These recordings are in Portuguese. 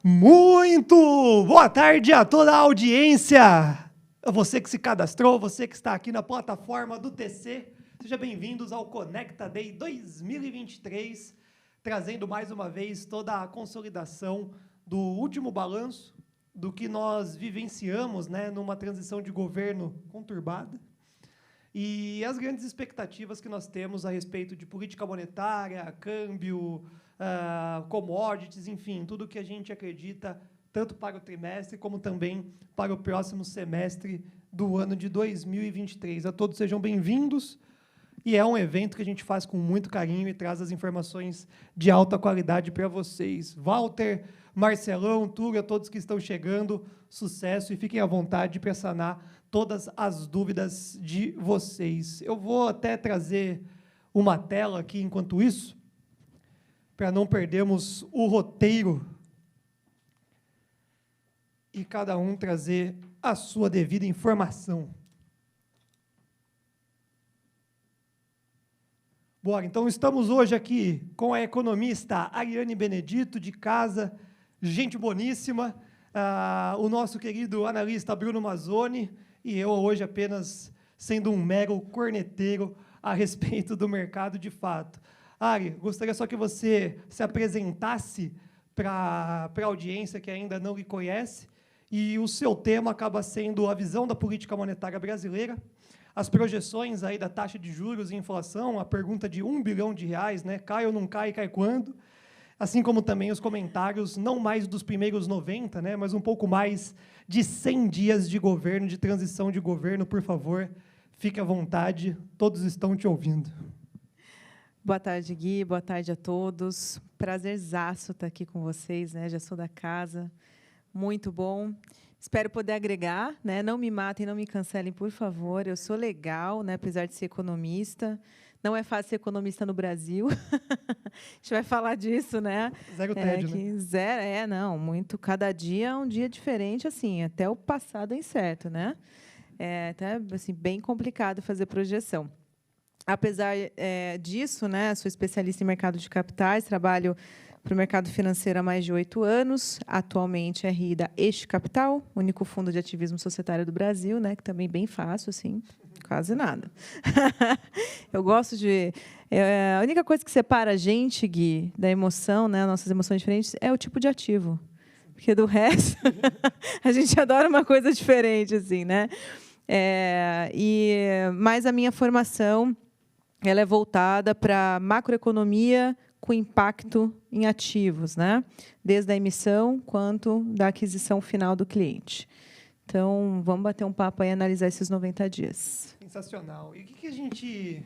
Muito boa tarde a toda a audiência. Você que se cadastrou, você que está aqui na plataforma do TC, sejam bem-vindos ao Conecta Day 2023, trazendo mais uma vez toda a consolidação do último balanço do que nós vivenciamos, né, numa transição de governo conturbada, e as grandes expectativas que nós temos a respeito de política monetária, câmbio, commodities, enfim, tudo que a gente acredita, tanto para o trimestre como também para o próximo semestre do ano de 2023. A todos sejam bem-vindos, e é um evento que a gente faz com muito carinho e traz as informações de alta qualidade para vocês. Walter, Marcelão, Túlio, a todos que estão chegando, sucesso e fiquem à vontade para sanar todas as dúvidas de vocês. Eu vou até trazer uma tela aqui enquanto isso, para não perdermos o roteiro e cada um trazer a sua devida informação. Bora, então estamos hoje aqui com a economista Ariane Benedito, de casa, gente boníssima, o nosso querido analista Bruno Mazzoni, e eu hoje apenas sendo um mero corneteiro a respeito do mercado de fato. Ari, gostaria só que você se apresentasse para a audiência que ainda não lhe conhece, e o seu tema acaba sendo a visão da política monetária brasileira, as projeções aí da taxa de juros e inflação, a pergunta de R$1 bilhão, né? Cai ou não cai, cai quando? Assim como também os comentários, não mais dos primeiros 90, né? Mas um pouco mais de 100 dias de governo, de transição de governo, por favor, fique à vontade, todos estão te ouvindo. Boa tarde, Gui, boa tarde a todos. Prazerzaço estar aqui com vocês, né? Já sou da casa, muito bom. Espero poder agregar, né? Não me matem, não me cancelem, por favor. Eu sou legal, né? Apesar de ser economista. Não é fácil ser economista no Brasil. A gente vai falar disso, né? Zero tédio, né? Zero, não, muito. Cada dia é um dia diferente, assim, até o passado é incerto, né? É até assim, bem complicado fazer projeção. Apesar disso, né? Sou especialista em mercado de capitais, trabalho para o mercado financeiro há mais de 8 anos, atualmente é RI da Eixo Capital, único fundo de ativismo societário do Brasil, né, que também é bem fácil, assim, quase nada. Eu gosto de... a única coisa que separa a gente, Gui, da emoção, né, nossas emoções diferentes, é o tipo de ativo. Porque do resto, a gente adora uma coisa diferente, assim, né? Mas a minha formação ela é voltada para macroeconomia, com impacto em ativos, né? Desde a emissão quanto da aquisição final do cliente. Então, vamos bater um papo aí e analisar esses 90 dias. Sensacional. E o que a gente,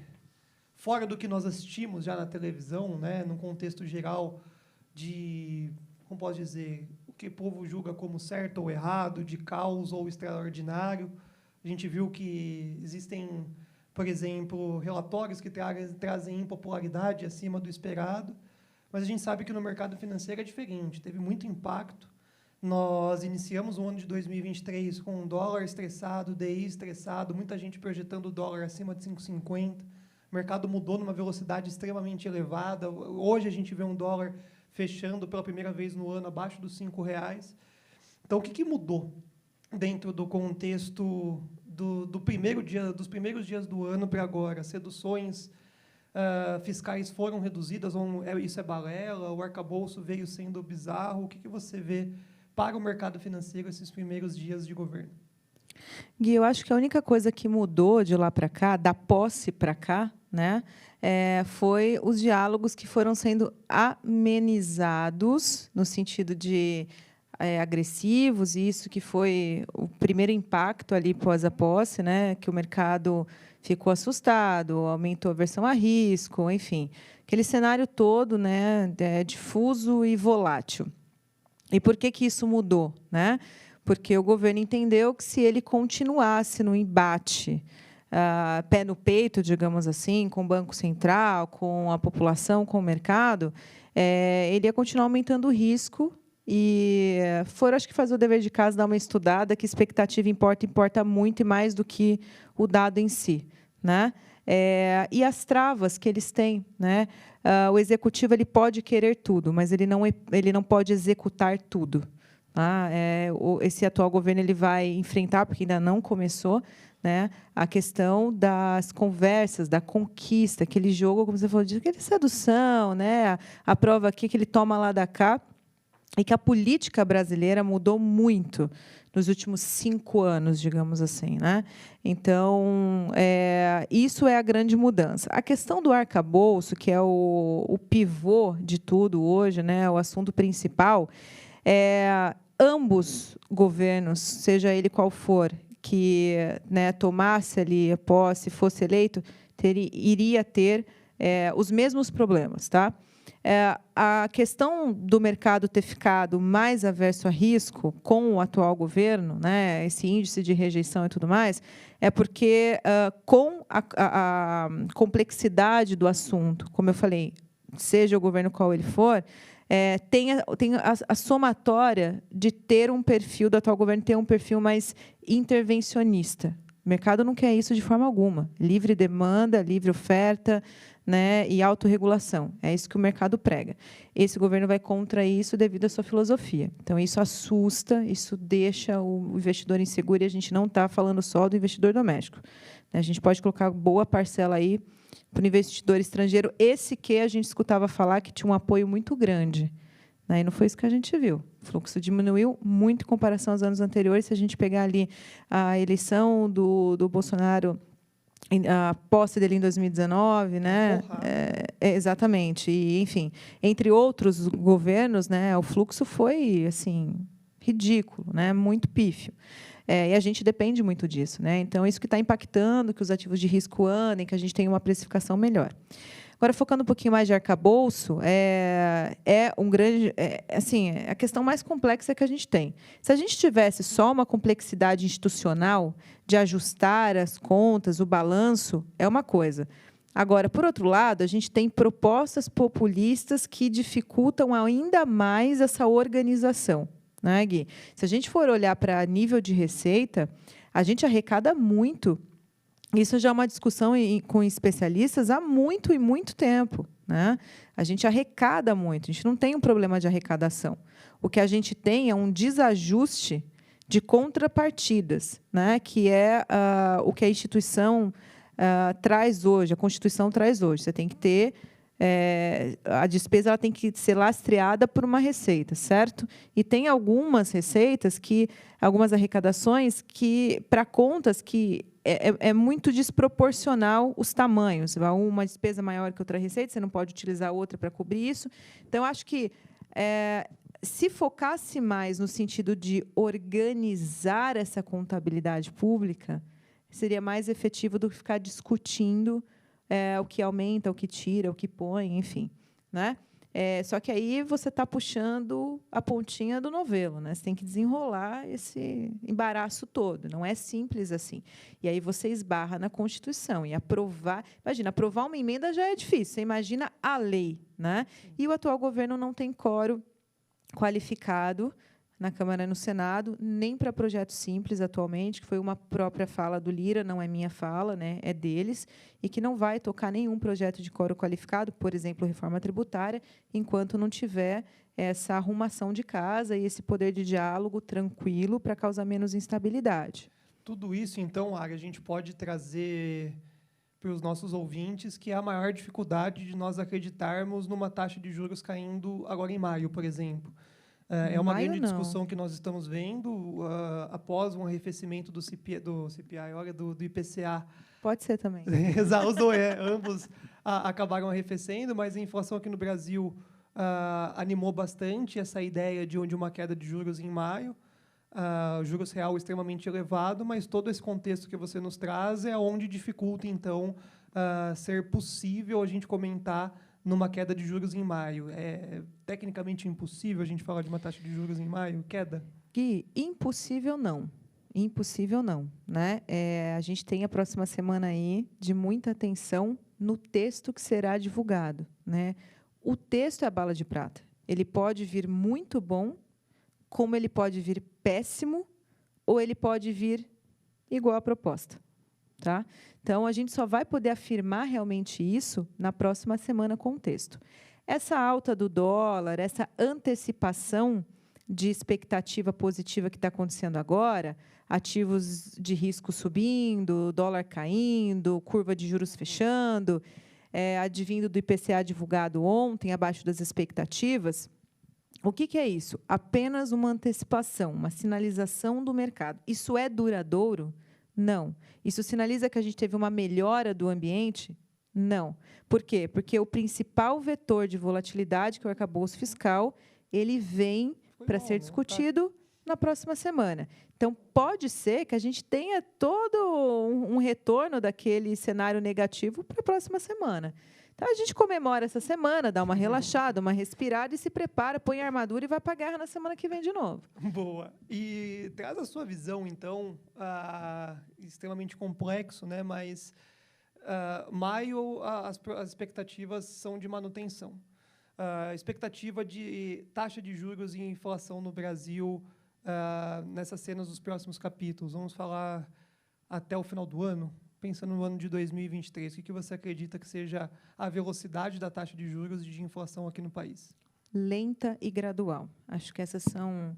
fora do que nós assistimos já na televisão, né, num contexto geral de, como posso dizer, o que o povo julga como certo ou errado, de caos ou extraordinário, a gente viu que existem, por exemplo, relatórios que trazem impopularidade acima do esperado, mas a gente sabe que no mercado financeiro é diferente, teve muito impacto. Nós iniciamos o ano de 2023 com um dólar estressado, DI estressado, muita gente projetando o dólar acima de 5,50, o mercado mudou numa velocidade extremamente elevada, hoje a gente vê um dólar fechando pela primeira vez no ano abaixo dos R$5. Então, o que mudou dentro do contexto dos primeiros dias do ano para agora? As reduções fiscais foram reduzidas, ou isso é balela, o arcabouço veio sendo bizarro? O que você vê para o mercado financeiro esses primeiros dias de governo? Gui, eu acho que a única coisa que mudou de lá para cá, da posse para cá, né, foi os diálogos que foram sendo amenizados, no sentido de agressivos, e isso que foi o primeiro impacto ali pós a posse, né, que o mercado ficou assustado, aumentou a aversão a risco, enfim, aquele cenário todo, né, difuso e volátil. E por que isso mudou, né? Porque o governo entendeu que, se ele continuasse no embate, pé no peito, digamos assim, com o Banco Central, com a população, com o mercado, ele ia continuar aumentando o risco. E acho que fazer o dever de casa, dar uma estudada, que expectativa importa muito e mais do que o dado em si, né? e as travas que eles têm, né? O executivo ele pode querer tudo, mas ele não pode executar tudo. Tá? Esse atual governo ele vai enfrentar, porque ainda não começou, né, a questão das conversas, da conquista, aquele jogo, como você falou, de aquele sedução, né? A prova aqui que ele toma lá da cá, e que a política brasileira mudou muito nos últimos 5 anos, digamos assim, né? Então, isso é a grande mudança. A questão do arcabouço, que é o pivô de tudo hoje, né? O assunto principal, ambos governos, seja ele qual for, que, né, tomasse ali a posse, fosse eleito, iria ter os mesmos problemas, tá? A questão do mercado ter ficado mais averso a risco com o atual governo, né, esse índice de rejeição e tudo mais, é porque, com a complexidade do assunto, como eu falei, seja o governo qual ele for, tem a somatória de ter um perfil, do atual governo ter um perfil mais intervencionista. O mercado não quer isso de forma alguma. Livre demanda, livre oferta, né, e autorregulação. É isso que o mercado prega. Esse governo vai contra isso devido à sua filosofia. Então, isso assusta, isso deixa o investidor inseguro, e a gente não está falando só do investidor doméstico. A gente pode colocar boa parcela aí para o investidor estrangeiro, esse que a gente escutava falar que tinha um apoio muito grande. E não foi isso que a gente viu. O fluxo diminuiu muito em comparação aos anos anteriores. Se a gente pegar ali a eleição do Bolsonaro, a posse dele em 2019, né? Exatamente. E, enfim, entre outros governos, né, o fluxo foi assim ridículo, né, muito pífio. E a gente depende muito disso, né? Então, isso que está impactando que os ativos de risco andem, que a gente tenha uma precificação melhor. Agora, focando um pouquinho mais de arcabouço, assim, a questão mais complexa que a gente tem. Se a gente tivesse só uma complexidade institucional de ajustar as contas, o balanço, é uma coisa. Agora, por outro lado, a gente tem propostas populistas que dificultam ainda mais essa organização. Né, Gui? Se a gente for olhar para nível de receita, a gente arrecada muito. Isso já é uma discussão com especialistas há muito e muito tempo. Né? A gente arrecada muito, a gente não tem um problema de arrecadação. O que a gente tem é um desajuste de contrapartidas, né? Que é o que a instituição traz hoje, a Constituição traz hoje. Você tem que ter... a despesa ela tem que ser lastreada por uma receita, certo? E tem algumas receitas, algumas arrecadações, que para contas que é muito desproporcional os tamanhos. Uma despesa maior que outra receita, você não pode utilizar outra para cobrir isso. Então, acho que se focasse mais no sentido de organizar essa contabilidade pública, seria mais efetivo do que ficar discutindo o que aumenta, o que tira, o que põe, enfim. Né? Só que aí você está puxando a pontinha do novelo. Né? Você tem que desenrolar esse embaraço todo. Não é simples assim. E aí você esbarra na Constituição. E aprovar... Imagina, aprovar uma emenda já é difícil. Você imagina a lei. Né? E o atual governo não tem quórum qualificado na Câmara e no Senado, nem para projetos simples atualmente, que foi uma própria fala do Lira, não é minha fala, né, é deles, e que não vai tocar nenhum projeto de quórum qualificado, por exemplo, reforma tributária, enquanto não tiver essa arrumação de casa e esse poder de diálogo tranquilo para causar menos instabilidade. Tudo isso, então, Ara, a gente pode trazer para os nossos ouvintes que é a maior dificuldade de nós acreditarmos numa taxa de juros caindo agora em maio, por exemplo. É uma grande discussão que nós estamos vendo após um arrefecimento do CPI, do IPCA. Pode ser também. Os dois, ambos acabaram arrefecendo, mas a inflação aqui no Brasil animou bastante essa ideia de uma queda de juros em maio. Juros real extremamente elevado, mas todo esse contexto que você nos traz é onde dificulta, então, ser possível a gente comentar numa queda de juros em maio. É tecnicamente impossível a gente falar de uma taxa de juros em maio? Queda? Gui, impossível não. Impossível não. Né? A gente tem a próxima semana aí de muita atenção no texto que será divulgado. Né? O texto é a bala de prata. Ele pode vir muito bom, como ele pode vir péssimo, ou ele pode vir igual à proposta. Tá? Então, a gente só vai poder afirmar realmente isso na próxima semana com o texto. Essa alta do dólar, essa antecipação de expectativa positiva que está acontecendo agora, ativos de risco subindo, dólar caindo, curva de juros fechando, advindo do IPCA divulgado ontem, abaixo das expectativas. O que é isso? Apenas uma antecipação, uma sinalização do mercado. Isso é duradouro? Não. Isso sinaliza que a gente teve uma melhora do ambiente? Não. Por quê? Porque o principal vetor de volatilidade, que é o arcabouço fiscal, ele vem para ser discutido na próxima semana. Então, pode ser que a gente tenha todo um retorno daquele cenário negativo para a próxima semana. Então, a gente comemora essa semana, dá uma relaxada, uma respirada e se prepara, põe a armadura e vai para a guerra na semana que vem de novo. Boa. E traz a sua visão, então, extremamente complexo, né? Mas maio as expectativas são de manutenção. A expectativa de taxa de juros e inflação no Brasil nessas cenas dos próximos capítulos. Vamos falar até o final do ano, pensando no ano de 2023. O que você acredita que seja a velocidade da taxa de juros e de inflação aqui no país? Lenta e gradual. Acho que essas são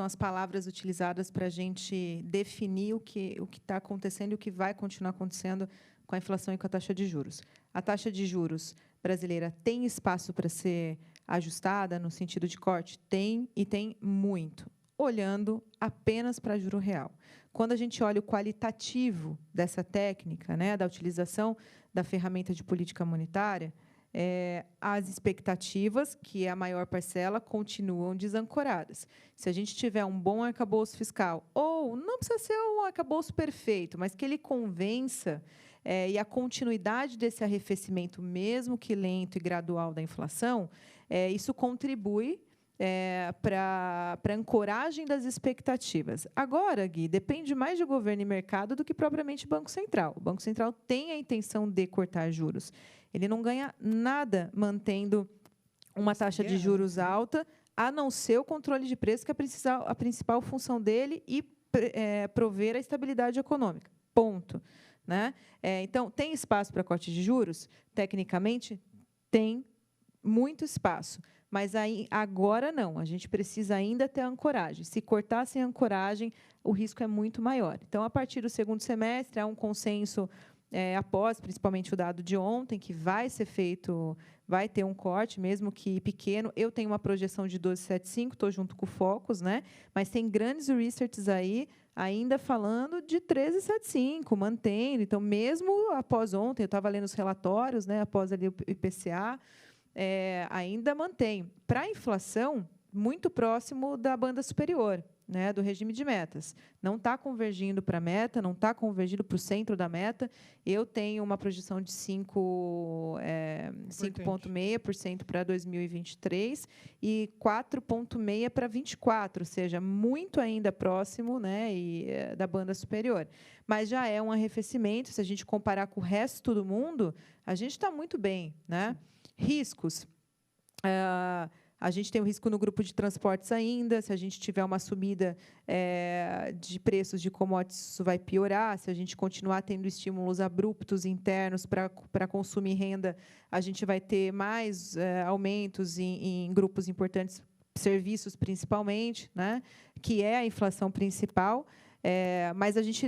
as palavras utilizadas para a gente definir o que está acontecendo e o que vai continuar acontecendo com a inflação e com a taxa de juros. A taxa de juros brasileira tem espaço para ser ajustada no sentido de corte? Tem, e tem muito, olhando apenas para juro real. Quando a gente olha o qualitativo dessa técnica, né, da utilização da ferramenta de política monetária, as expectativas, que é a maior parcela, continuam desancoradas. Se a gente tiver um bom arcabouço fiscal, ou não precisa ser um arcabouço perfeito, mas que ele convença, e a continuidade desse arrefecimento, mesmo que lento e gradual da inflação, isso contribui para a ancoragem das expectativas. Agora, Gui, depende mais de governo e mercado do que propriamente Banco Central. O Banco Central tem a intenção de cortar juros. Ele não ganha nada mantendo uma taxa de juros alta, a não ser o controle de preço, que é a principal função dele, e prover a estabilidade econômica. Ponto. Né? Então, tem espaço para corte de juros? Tecnicamente, tem muito espaço. Mas aí, agora não. A gente precisa ainda ter ancoragem. Se cortar sem ancoragem, o risco é muito maior. Então, a partir do segundo semestre, há um consenso após, principalmente o dado de ontem, que vai ser feito, vai ter um corte, mesmo que pequeno. Eu tenho uma projeção de 12,75, estou junto com o Focus, né? Mas tem grandes researches aí ainda falando de 13,75, mantendo. Então, mesmo após ontem, eu estava lendo os relatórios, né, após ali o IPCA, ainda mantém. Para a inflação, muito próximo da banda superior, né, do regime de metas. Não está convergindo para a meta, não está convergindo para o centro da meta. Eu tenho uma projeção de 5,6% para 2023 e 4,6% para 2024, ou seja, muito ainda próximo, né, da banda superior. Mas já é um arrefecimento. Se a gente comparar com o resto do mundo, a gente está muito bem. Né? Riscos. A gente tem um risco no grupo de transportes ainda. Se a gente tiver uma subida de preços de commodities, isso vai piorar. Se a gente continuar tendo estímulos abruptos internos para consumir renda, a gente vai ter mais aumentos em grupos importantes, serviços principalmente, né, que é a inflação principal. Mas a gente,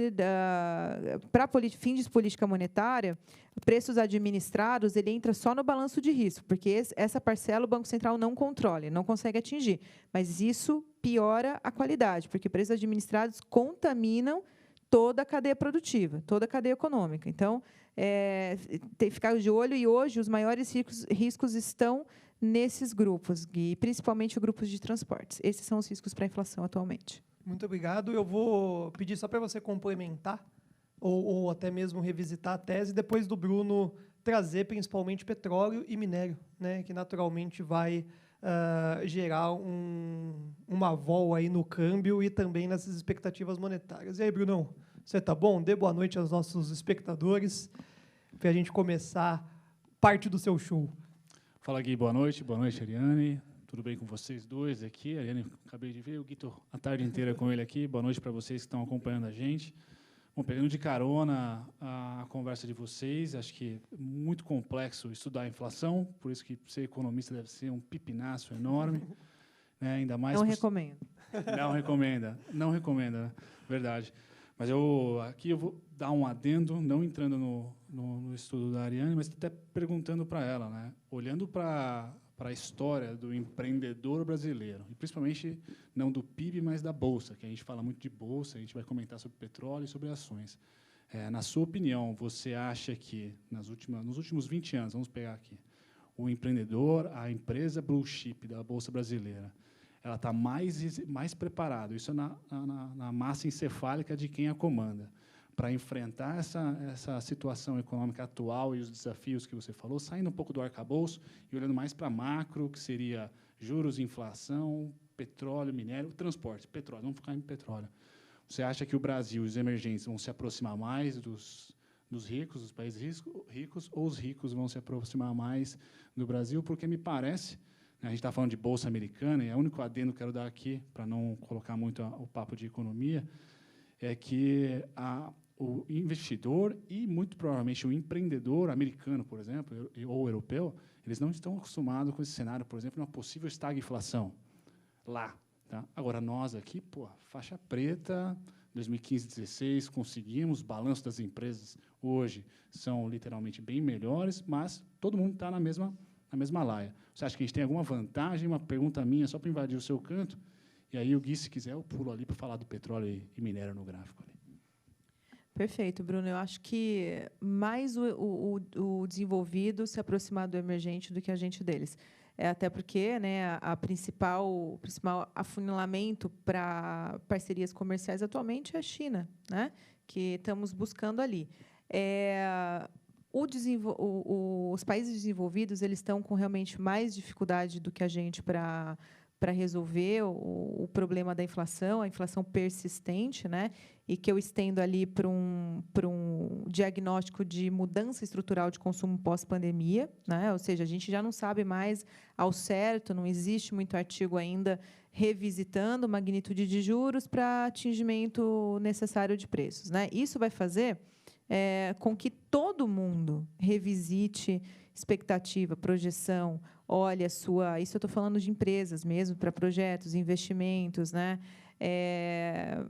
para fins de política monetária, preços administrados, ele entra só no balanço de risco, porque essa parcela o Banco Central não controla, não consegue atingir. Mas isso piora a qualidade, porque preços administrados contaminam toda a cadeia produtiva, toda a cadeia econômica. Então, tem que ficar de olho, e hoje os maiores riscos estão nesses grupos, e principalmente os grupos de transportes. Esses são os riscos para a inflação atualmente. Muito obrigado. Eu vou pedir só para você complementar ou até mesmo revisitar a tese, depois do Bruno trazer principalmente petróleo e minério, né, que naturalmente vai gerar uma vol aí no câmbio e também nessas expectativas monetárias. E aí, Brunão, você está bom? Dê boa noite aos nossos espectadores para a gente começar parte do seu show. Fala, Gui, boa noite, Ariane. Tudo bem com vocês dois aqui? A Ariane, acabei de ver, o Guito a tarde inteira com ele aqui. Boa noite para vocês que estão acompanhando a gente. Bom, pegando de carona a conversa de vocês, acho que é muito complexo estudar a inflação, por isso que ser economista deve ser um pipinaço enorme, né? Ainda mais... Não recomendo. Não recomenda, verdade. Mas aqui eu vou dar um adendo, não entrando no estudo da Ariane, mas até perguntando para ela, né? Olhando para a história do empreendedor brasileiro, e principalmente não do PIB, mas da Bolsa, que a gente fala muito de Bolsa, a gente vai comentar sobre petróleo e sobre ações. Na sua opinião, você acha que, nos últimos 20 anos, vamos pegar aqui, o empreendedor, a empresa blue chip da Bolsa brasileira, ela está mais preparada, isso é na massa encefálica de quem a comanda, para enfrentar essa situação econômica atual e os desafios que você falou, saindo um pouco do arcabouço e olhando mais para macro, que seria juros, inflação, petróleo, minério, transporte, petróleo, vamos focar em petróleo. Você acha que o Brasil e os emergentes vão se aproximar mais dos ricos, dos países ricos, ou os ricos vão se aproximar mais do Brasil? Porque me parece, né, a gente está falando de Bolsa Americana, e é o único adendo que eu quero dar aqui, para não colocar muito o papo de economia, é que o investidor e, muito provavelmente, o empreendedor americano, por exemplo, ou europeu, eles não estão acostumados com esse cenário, por exemplo, de uma possível estagflação lá. Tá? Agora, nós aqui, faixa preta, 2015, 2016, conseguimos, balanço das empresas hoje são literalmente bem melhores, mas todo mundo está na mesma laia. Você acha que a gente tem alguma vantagem? Uma pergunta minha, só para invadir o seu canto, e aí o Gui, se quiser, eu pulo ali para falar do petróleo e minério no gráfico ali. Perfeito, Bruno. Eu acho que mais o desenvolvido se aproximar do emergente do que a gente deles. Até porque, né, o principal afunilamento para parcerias comerciais atualmente é a China, né, que estamos buscando ali. Os países desenvolvidos eles estão com realmente mais dificuldade do que a gente para resolver o problema da inflação, a inflação persistente, né, e que eu estendo ali para um diagnóstico de mudança estrutural de consumo pós-pandemia, né, ou seja, a gente já não sabe mais ao certo, não existe muito artigo ainda revisitando magnitude de juros para atingimento necessário de preços, né. Isso vai fazer com que todo mundo revisite expectativa, projeção, olha isso eu estou falando de empresas mesmo, para projetos, investimentos, né?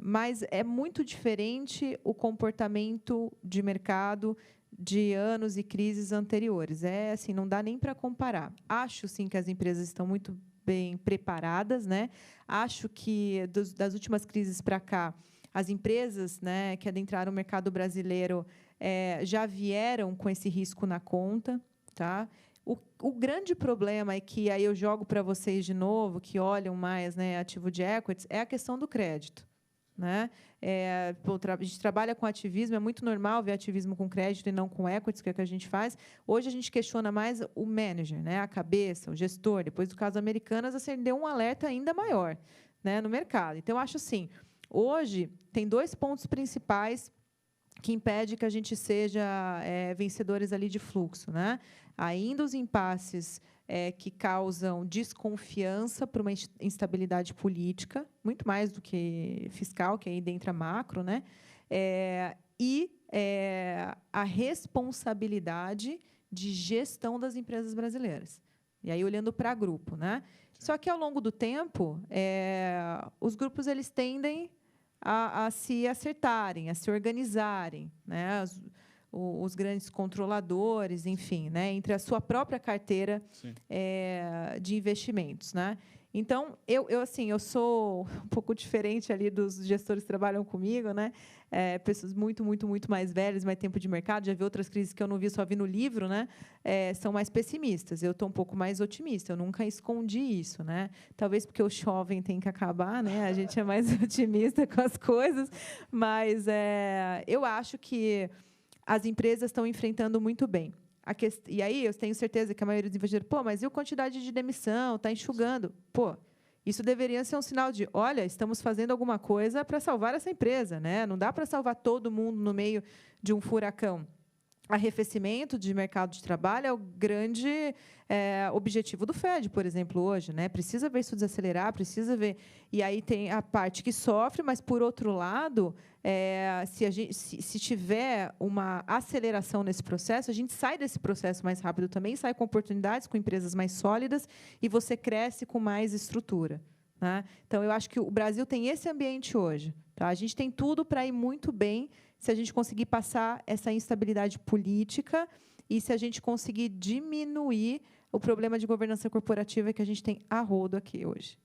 Mas é muito diferente o comportamento de mercado de anos e crises anteriores. Assim, não dá nem para comparar. Acho, sim, que as empresas estão muito bem preparadas, né? Acho que, das últimas crises para cá, as empresas, né, que adentraram o mercado brasileiro já vieram com esse risco na conta. Tá? O grande problema é que, aí eu jogo para vocês de novo, que olham mais, né, ativo de equities, é a questão do crédito. Né? A gente trabalha com ativismo, é muito normal ver ativismo com crédito e não com equities, que é o que a gente faz. Hoje, a gente questiona mais o manager, né, a cabeça, o gestor. Depois do caso Americanas, acendeu um alerta ainda maior, né, no mercado. Então, eu acho assim, hoje, tem 2 pontos principais que impede que a gente seja vencedores ali de fluxo, né? Ainda os impasses que causam desconfiança para uma instabilidade política, muito mais do que fiscal, que aí entra macro, né? A responsabilidade de gestão das empresas brasileiras. E aí olhando para grupo, né? Só que ao longo do tempo, os grupos eles tendem a se acertarem, a se organizarem, né? Os grandes controladores, enfim, né? Entre a sua própria carteira de investimentos, né? Então, eu sou um pouco diferente ali dos gestores que trabalham comigo, né? Pessoas muito mais velhas, mais tempo de mercado, já vi outras crises que eu não vi, só vi no livro, né? São mais pessimistas. Eu estou um pouco mais otimista. Eu nunca escondi isso, né? Talvez porque o jovem tem que acabar, né? A gente é mais otimista com as coisas, mas eu acho que as empresas estão enfrentando muito bem. E aí eu tenho certeza que a maioria dos investidores, mas e a quantidade de demissão? Está enxugando. Isso deveria ser um sinal de, olha, estamos fazendo alguma coisa para salvar essa empresa, né? Não dá para salvar todo mundo no meio de um furacão. arrefecimento de mercado de trabalho é o grande objetivo do Fed, por exemplo, hoje, né? Precisa ver isso desacelerar, precisa ver. E aí tem a parte que sofre, mas, por outro lado, se tiver uma aceleração nesse processo, a gente sai desse processo mais rápido também, sai com oportunidades, com empresas mais sólidas, e você cresce com mais estrutura. Tá? Então, eu acho que o Brasil tem esse ambiente hoje. Tá? A gente tem tudo para ir muito bem se a gente conseguir passar essa instabilidade política e se a gente conseguir diminuir o problema de governança corporativa que a gente tem a rodo aqui hoje.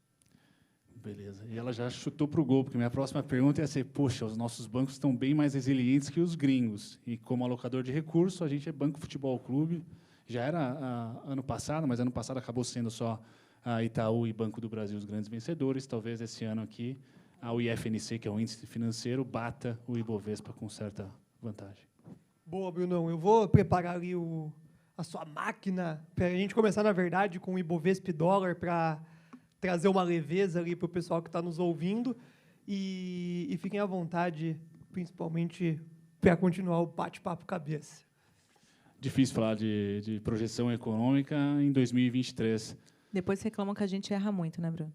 Beleza. E ela já chutou para o gol, porque minha próxima pergunta ia ser, poxa, os nossos bancos estão bem mais resilientes que os gringos. E, como alocador de recursos, a gente é Banco Futebol Clube. Já era ano passado, mas ano passado acabou sendo só a Itaú e Banco do Brasil os grandes vencedores. Talvez esse ano aqui o IFNC, que é o índice financeiro, bata o Ibovespa com certa vantagem. Boa, Brunão. Eu vou preparar ali a sua máquina para a gente começar, na verdade, com o Ibovespa e dólar para trazer uma leveza ali para o pessoal que está nos ouvindo. E fiquem à vontade, principalmente para continuar o bate-papo cabeça. Difícil falar de projeção econômica em 2023. Depois reclamam que a gente erra muito, né, Bruno?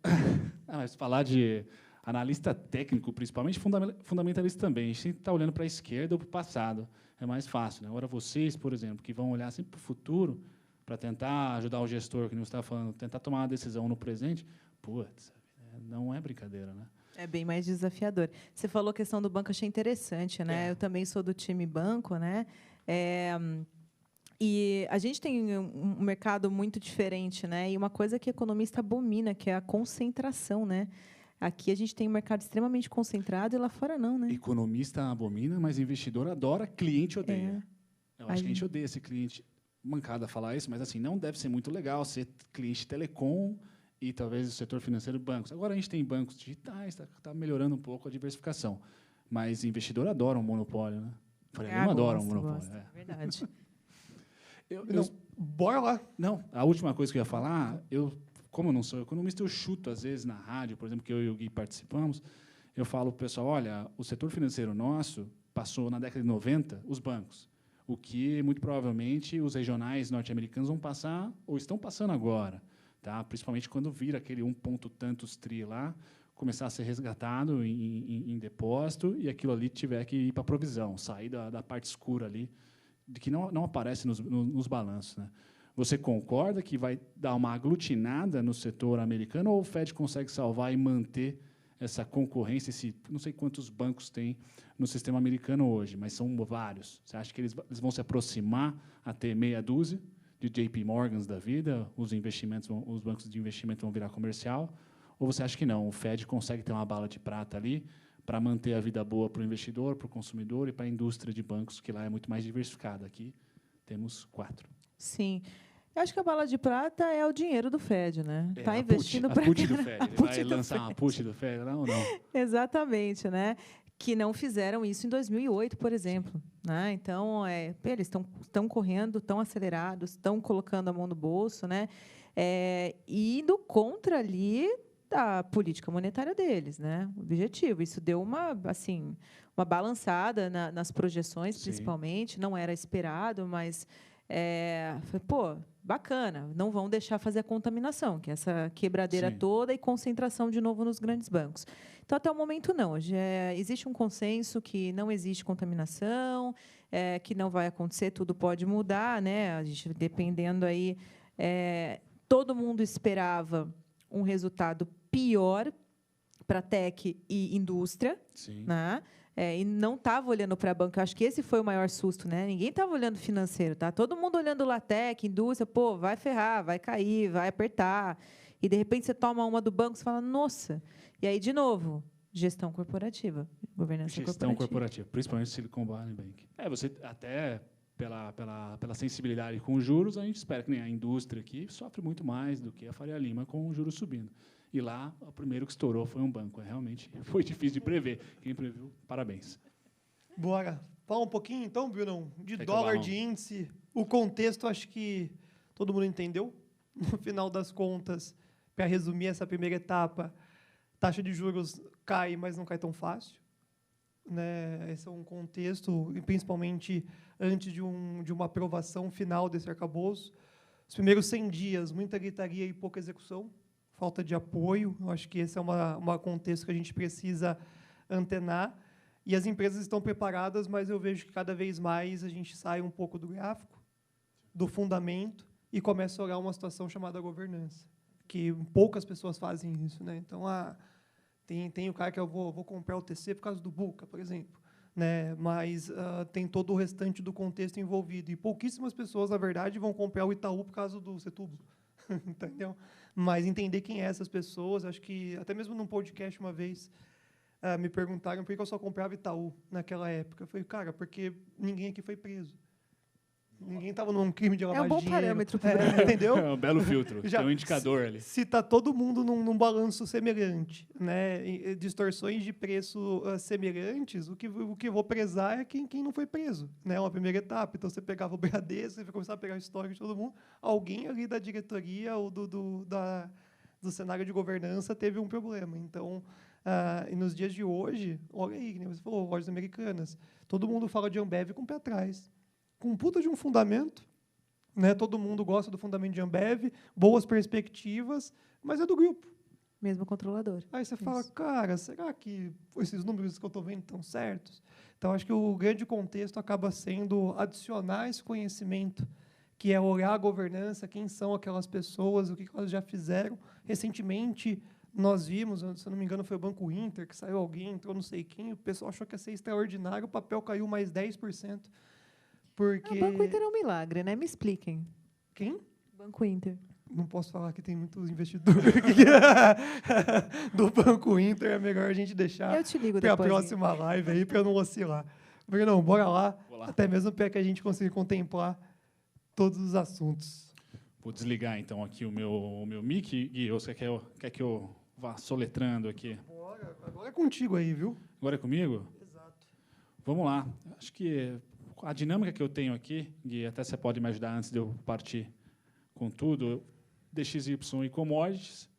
Mas falar de analista técnico, principalmente fundamentalista também. A gente está olhando para a esquerda ou para o passado. É mais fácil. Né? Agora, vocês, por exemplo, que vão olhar sempre para o futuro para tentar ajudar o gestor, que não está falando, tentar tomar uma decisão no presente, putz, não é brincadeira, né? É bem mais desafiador. Você falou a questão do banco, achei interessante, né? Eu também sou do time banco, né? E a gente tem um mercado muito diferente, né? E uma coisa que o economista abomina, que é a concentração, né? Aqui a gente tem um mercado extremamente concentrado e lá fora não, né? Economista abomina, mas investidor adora, cliente odeia. Eu acho que a gente odeia esse cliente. Mancada falar isso, mas assim, não deve ser muito legal ser cliente telecom e talvez o setor financeiro bancos. Agora a gente tem bancos digitais, está melhorando um pouco a diversificação. Mas investidor adora um monopólio, né? Faria Lima adora um monopólio. É verdade. Bora lá. Não, a última coisa que eu ia falar, como eu não sou economista, eu chuto, às vezes, na rádio, por exemplo, que eu e o Gui participamos, eu falo para o pessoal, olha, o setor financeiro nosso passou, na década de 90, os bancos, o que, muito provavelmente, os regionais norte-americanos vão passar, ou estão passando agora, tá? Principalmente quando vira aquele 1 ponto tantos tri lá, começar a ser resgatado em depósito e aquilo ali tiver que ir para a provisão, sair da parte escura ali, de que não aparece nos balanços, né? Você concorda que vai dar uma aglutinada no setor americano ou o Fed consegue salvar e manter essa concorrência? Não sei quantos bancos tem no sistema americano hoje, mas são vários. Você acha que eles vão se aproximar a ter meia dúzia de JP Morgans da vida? Os bancos de investimento vão virar comercial? Ou você acha que não? O Fed consegue ter uma bala de prata ali para manter a vida boa para o investidor, para o consumidor e para a indústria de bancos, que lá é muito mais diversificada. Aqui temos 4. Sim. Eu acho que a bala de prata é o dinheiro do Fed, né? Está investindo para a put do Fed. Ele vai lançar uma put do Fed, não ou não? Exatamente, né? Que não fizeram isso em 2008, por exemplo. Né? Então, eles estão correndo, estão acelerados, estão colocando a mão no bolso, né? Indo contra ali da política monetária deles, né? O objetivo. Isso deu uma balançada nas projeções, principalmente. Não era esperado, mas foi, bacana. Não vão deixar fazer a contaminação, que é essa quebradeira toda e concentração de novo nos grandes bancos. Então, até o momento, não. Existe um consenso que não existe contaminação, que não vai acontecer, tudo pode mudar, né? A gente, dependendo aí, todo mundo esperava um resultado pior para tech e indústria, né? E não estava olhando para banco. Eu acho que esse foi o maior susto, né? Ninguém estava olhando financeiro, tá? Todo mundo olhando lá tech, indústria, vai ferrar, vai cair, vai apertar. E de repente você toma uma do banco, você fala, nossa. E aí de novo, gestão corporativa, governança corporativa, principalmente Silicon Valley Bank. Você até pela sensibilidade com os juros, a gente espera que nem a indústria aqui sofre muito mais do que a Faria Lima com os juros subindo. E lá, o primeiro que estourou foi um banco. Realmente foi difícil de prever. Quem previu, parabéns. Bora. Fala um pouquinho, então, Brunão, de dólar, de índice. O contexto, acho que todo mundo entendeu. No final das contas, para resumir essa primeira etapa, taxa de juros cai, mas não cai tão fácil. né? Esse é um contexto, e principalmente antes de uma aprovação final desse arcabouço. Os primeiros 100 dias, muita gritaria e pouca execução, falta de apoio. Eu acho que esse é um contexto que a gente precisa antenar. E as empresas estão preparadas, mas eu vejo que cada vez mais a gente sai um pouco do gráfico, do fundamento, e começa a olhar uma situação chamada governança, que poucas pessoas fazem isso, né? Então, tem o cara que eu vou comprar o TC por causa do Buca, por exemplo, né? Mas tem todo o restante do contexto envolvido, e pouquíssimas pessoas, na verdade, vão comprar o Itaú por causa do Setúbal, entendeu? Mas entender quem é essas pessoas, acho que até mesmo num podcast uma vez me perguntaram por que eu só comprava Itaú naquela época. Eu falei, cara, porque ninguém aqui foi preso. Ninguém estava num crime de lavagem de dinheiro. É um bom parâmetro para o Brasil. Entendeu? É um belo filtro, Já, tem um indicador ali. Se está todo mundo num balanço semelhante, né, distorções de preço semelhantes, o que eu vou prezar é quem não foi preso. Né, uma primeira etapa. Então, você pegava o Bradesco, você vai começar a pegar o histórico de todo mundo, alguém ali da diretoria ou do cenário de governança teve um problema. Então, e nos dias de hoje, olha aí, como você falou, lojas americanas, todo mundo fala de Ambev com o pé atrás. Com um puta de um fundamento, né? Todo mundo gosta do fundamento de Ambev, boas perspectivas, mas é do grupo. Mesmo controlador. Aí você fala, cara, será que esses números que eu estou vendo estão certos? Então, acho que o grande contexto acaba sendo adicionar esse conhecimento, que é olhar a governança, quem são aquelas pessoas, o que elas já fizeram. Recentemente, nós vimos, se eu não me engano, foi o Banco Inter, que saiu alguém, entrou não sei quem, o pessoal achou que ia ser extraordinário, o papel caiu mais 10%. Porque... O Banco Inter é um milagre, né? Me expliquem. Quem? Banco Inter. Não posso falar que tem muitos investidores do Banco Inter, é melhor a gente deixar para a próxima live aí, para não oscilar. Brunão, bora lá, até mesmo para que a gente consiga contemplar todos os assuntos. Vou desligar, então, aqui o meu mic. Gui, você quer que eu vá soletrando aqui? Bora, agora é contigo aí, viu? Agora é comigo? Exato. Vamos lá. Acho que a dinâmica que eu tenho aqui, Gui, até você pode me ajudar antes de eu partir com tudo, DXY e commodities,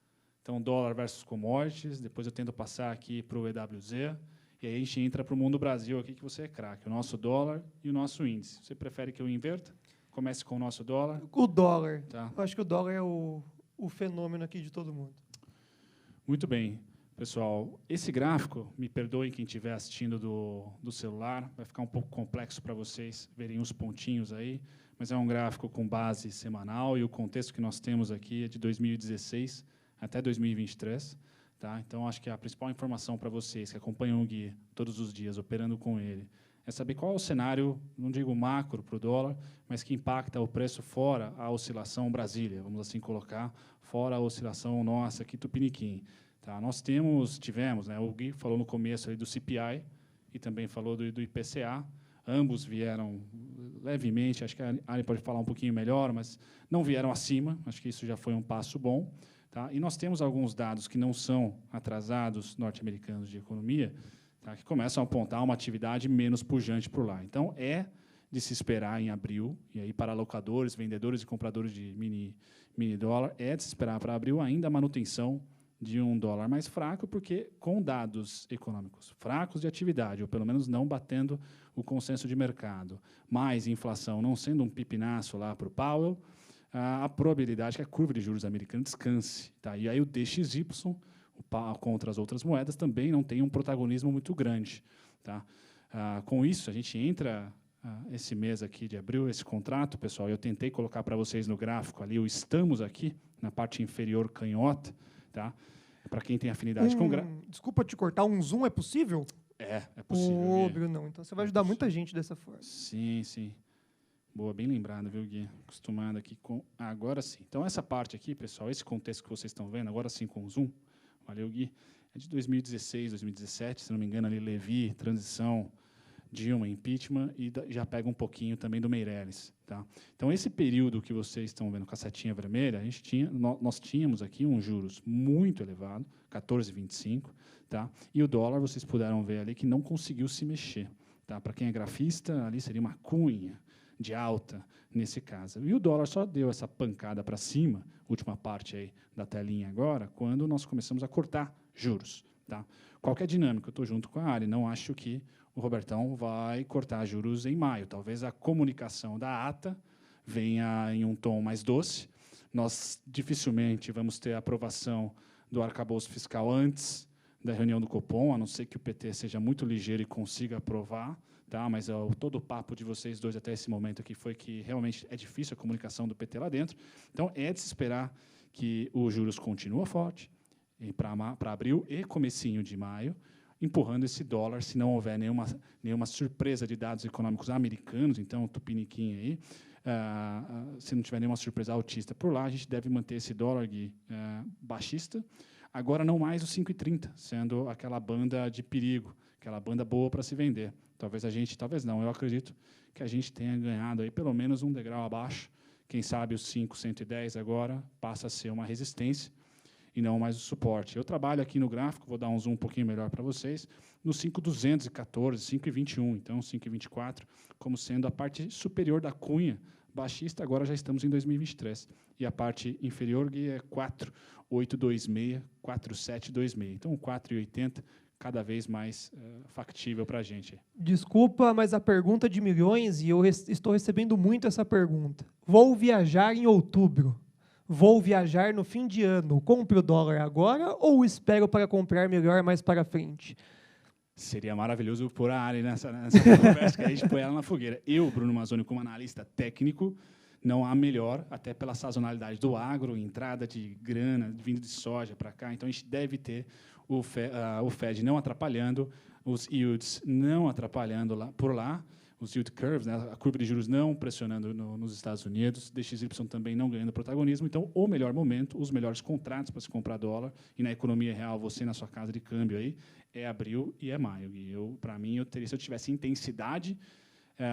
então dólar versus commodities, depois eu tento passar aqui para o EWZ, e aí a gente entra para o Mundo Brasil aqui, que você é craque, o nosso dólar e o nosso índice. Você prefere que eu inverta? Comece com o nosso dólar? O dólar. Tá. Eu acho que o dólar é o fenômeno aqui de todo mundo. Muito bem. Pessoal, esse gráfico, me perdoem quem estiver assistindo do celular, vai ficar um pouco complexo para vocês verem os pontinhos aí, mas é um gráfico com base semanal e o contexto que nós temos aqui é de 2016 até 2023. Tá? Então, acho que a principal informação para vocês que acompanham o Gui todos os dias, operando com ele, é saber qual é o cenário, não digo macro para o dólar, mas que impacta o preço fora a oscilação Brasília, vamos assim colocar, fora a oscilação nossa aqui, Tupiniquim. Tá, nós tivemos, né, o Gui falou no começo aí do CPI e também falou do IPCA. Ambos vieram levemente, acho que a Ari pode falar um pouquinho melhor, mas não vieram acima, acho que isso já foi um passo bom. Tá? E nós temos alguns dados que não são atrasados norte-americanos de economia, tá, que começam a apontar uma atividade menos pujante por lá. Então, é de se esperar em abril, e aí para locadores, vendedores e compradores de mini dólar, é de se esperar para abril ainda a manutenção de um dólar mais fraco, porque com dados econômicos fracos de atividade, ou pelo menos não batendo o consenso de mercado, mais inflação não sendo um pipinaço lá para o Powell, a probabilidade que a curva de juros americana descanse. Tá? E aí o DXY, contra as outras moedas, também não tem um protagonismo muito grande. Tá? Com isso, a gente entra esse mês aqui de abril, esse contrato, pessoal, eu tentei colocar para vocês no gráfico ali, o estamos aqui, na parte inferior canhota, tá? Para quem tem afinidade com Desculpa te cortar, um zoom é possível? É possível. Bruno, então você vai ajudar muita gente dessa forma. Sim, sim. Boa, bem lembrado, viu, Gui? Acostumado aqui com... Agora sim. Então, essa parte aqui, pessoal, esse contexto que vocês estão vendo, agora sim com o zoom, valeu, Gui, é de 2016, 2017, se não me engano, ali, Levi, transição, Dilma, impeachment, e já pega um pouquinho também do Meirelles. Tá? Então, esse período que vocês estão vendo com a setinha vermelha, nós tínhamos aqui um juros muito elevado, 14,25, tá? E o dólar, vocês puderam ver ali, que não conseguiu se mexer. Tá? Para quem é grafista, ali seria uma cunha de alta, nesse caso. E o dólar só deu essa pancada para cima, última parte aí da telinha agora, quando nós começamos a cortar juros. Tá? Qualquer dinâmica, eu estou junto com a Ari, não acho que o Robertão vai cortar juros em maio. Talvez a comunicação da ata venha em um tom mais doce. Nós dificilmente vamos ter a aprovação do arcabouço fiscal antes da reunião do Copom, a não ser que o PT seja muito ligeiro e consiga aprovar. Tá? Mas todo o papo de vocês dois até esse momento aqui foi que realmente é difícil a comunicação do PT lá dentro. Então, é de se esperar que os juros continuem forte para abril e comecinho de maio, empurrando esse dólar, se não houver nenhuma surpresa de dados econômicos americanos, então, tupiniquim aí, se não tiver nenhuma surpresa altista por lá, a gente deve manter esse dólar baixista, agora não mais o 5,30, sendo aquela banda de perigo, aquela banda boa para se vender. Talvez não, eu acredito que a gente tenha ganhado aí pelo menos um degrau abaixo, quem sabe o 5,110 agora passa a ser uma resistência e não mais o suporte. Eu trabalho aqui no gráfico, vou dar um zoom um pouquinho melhor para vocês, no 5,214, 5,21, então 5,24, como sendo a parte superior da cunha baixista, agora já estamos em 2023. E a parte inferior é 4,826, 4,726. Então, 4,80, cada vez mais factível para a gente. Desculpa, mas a pergunta de milhões, e eu estou recebendo muito essa pergunta. Vou viajar em outubro. Vou viajar no fim de ano. Compro o dólar agora ou espero para comprar melhor mais para frente? Seria maravilhoso pôr a Ari nessa conversa, que a gente põe ela na fogueira. Eu, Bruno Mazzoni, como analista técnico, não há melhor, até pela sazonalidade do agro, entrada de grana, vindo de soja para cá. Então, a gente deve ter o Fed não atrapalhando, os yields não atrapalhando por lá, os yield curves, né, a curva de juros não pressionando nos Estados Unidos, DXY também não ganhando protagonismo. Então, o melhor momento, os melhores contratos para se comprar dólar, e na economia real, você na sua casa de câmbio aí, é abril e é maio. E para mim, se eu tivesse intensidade,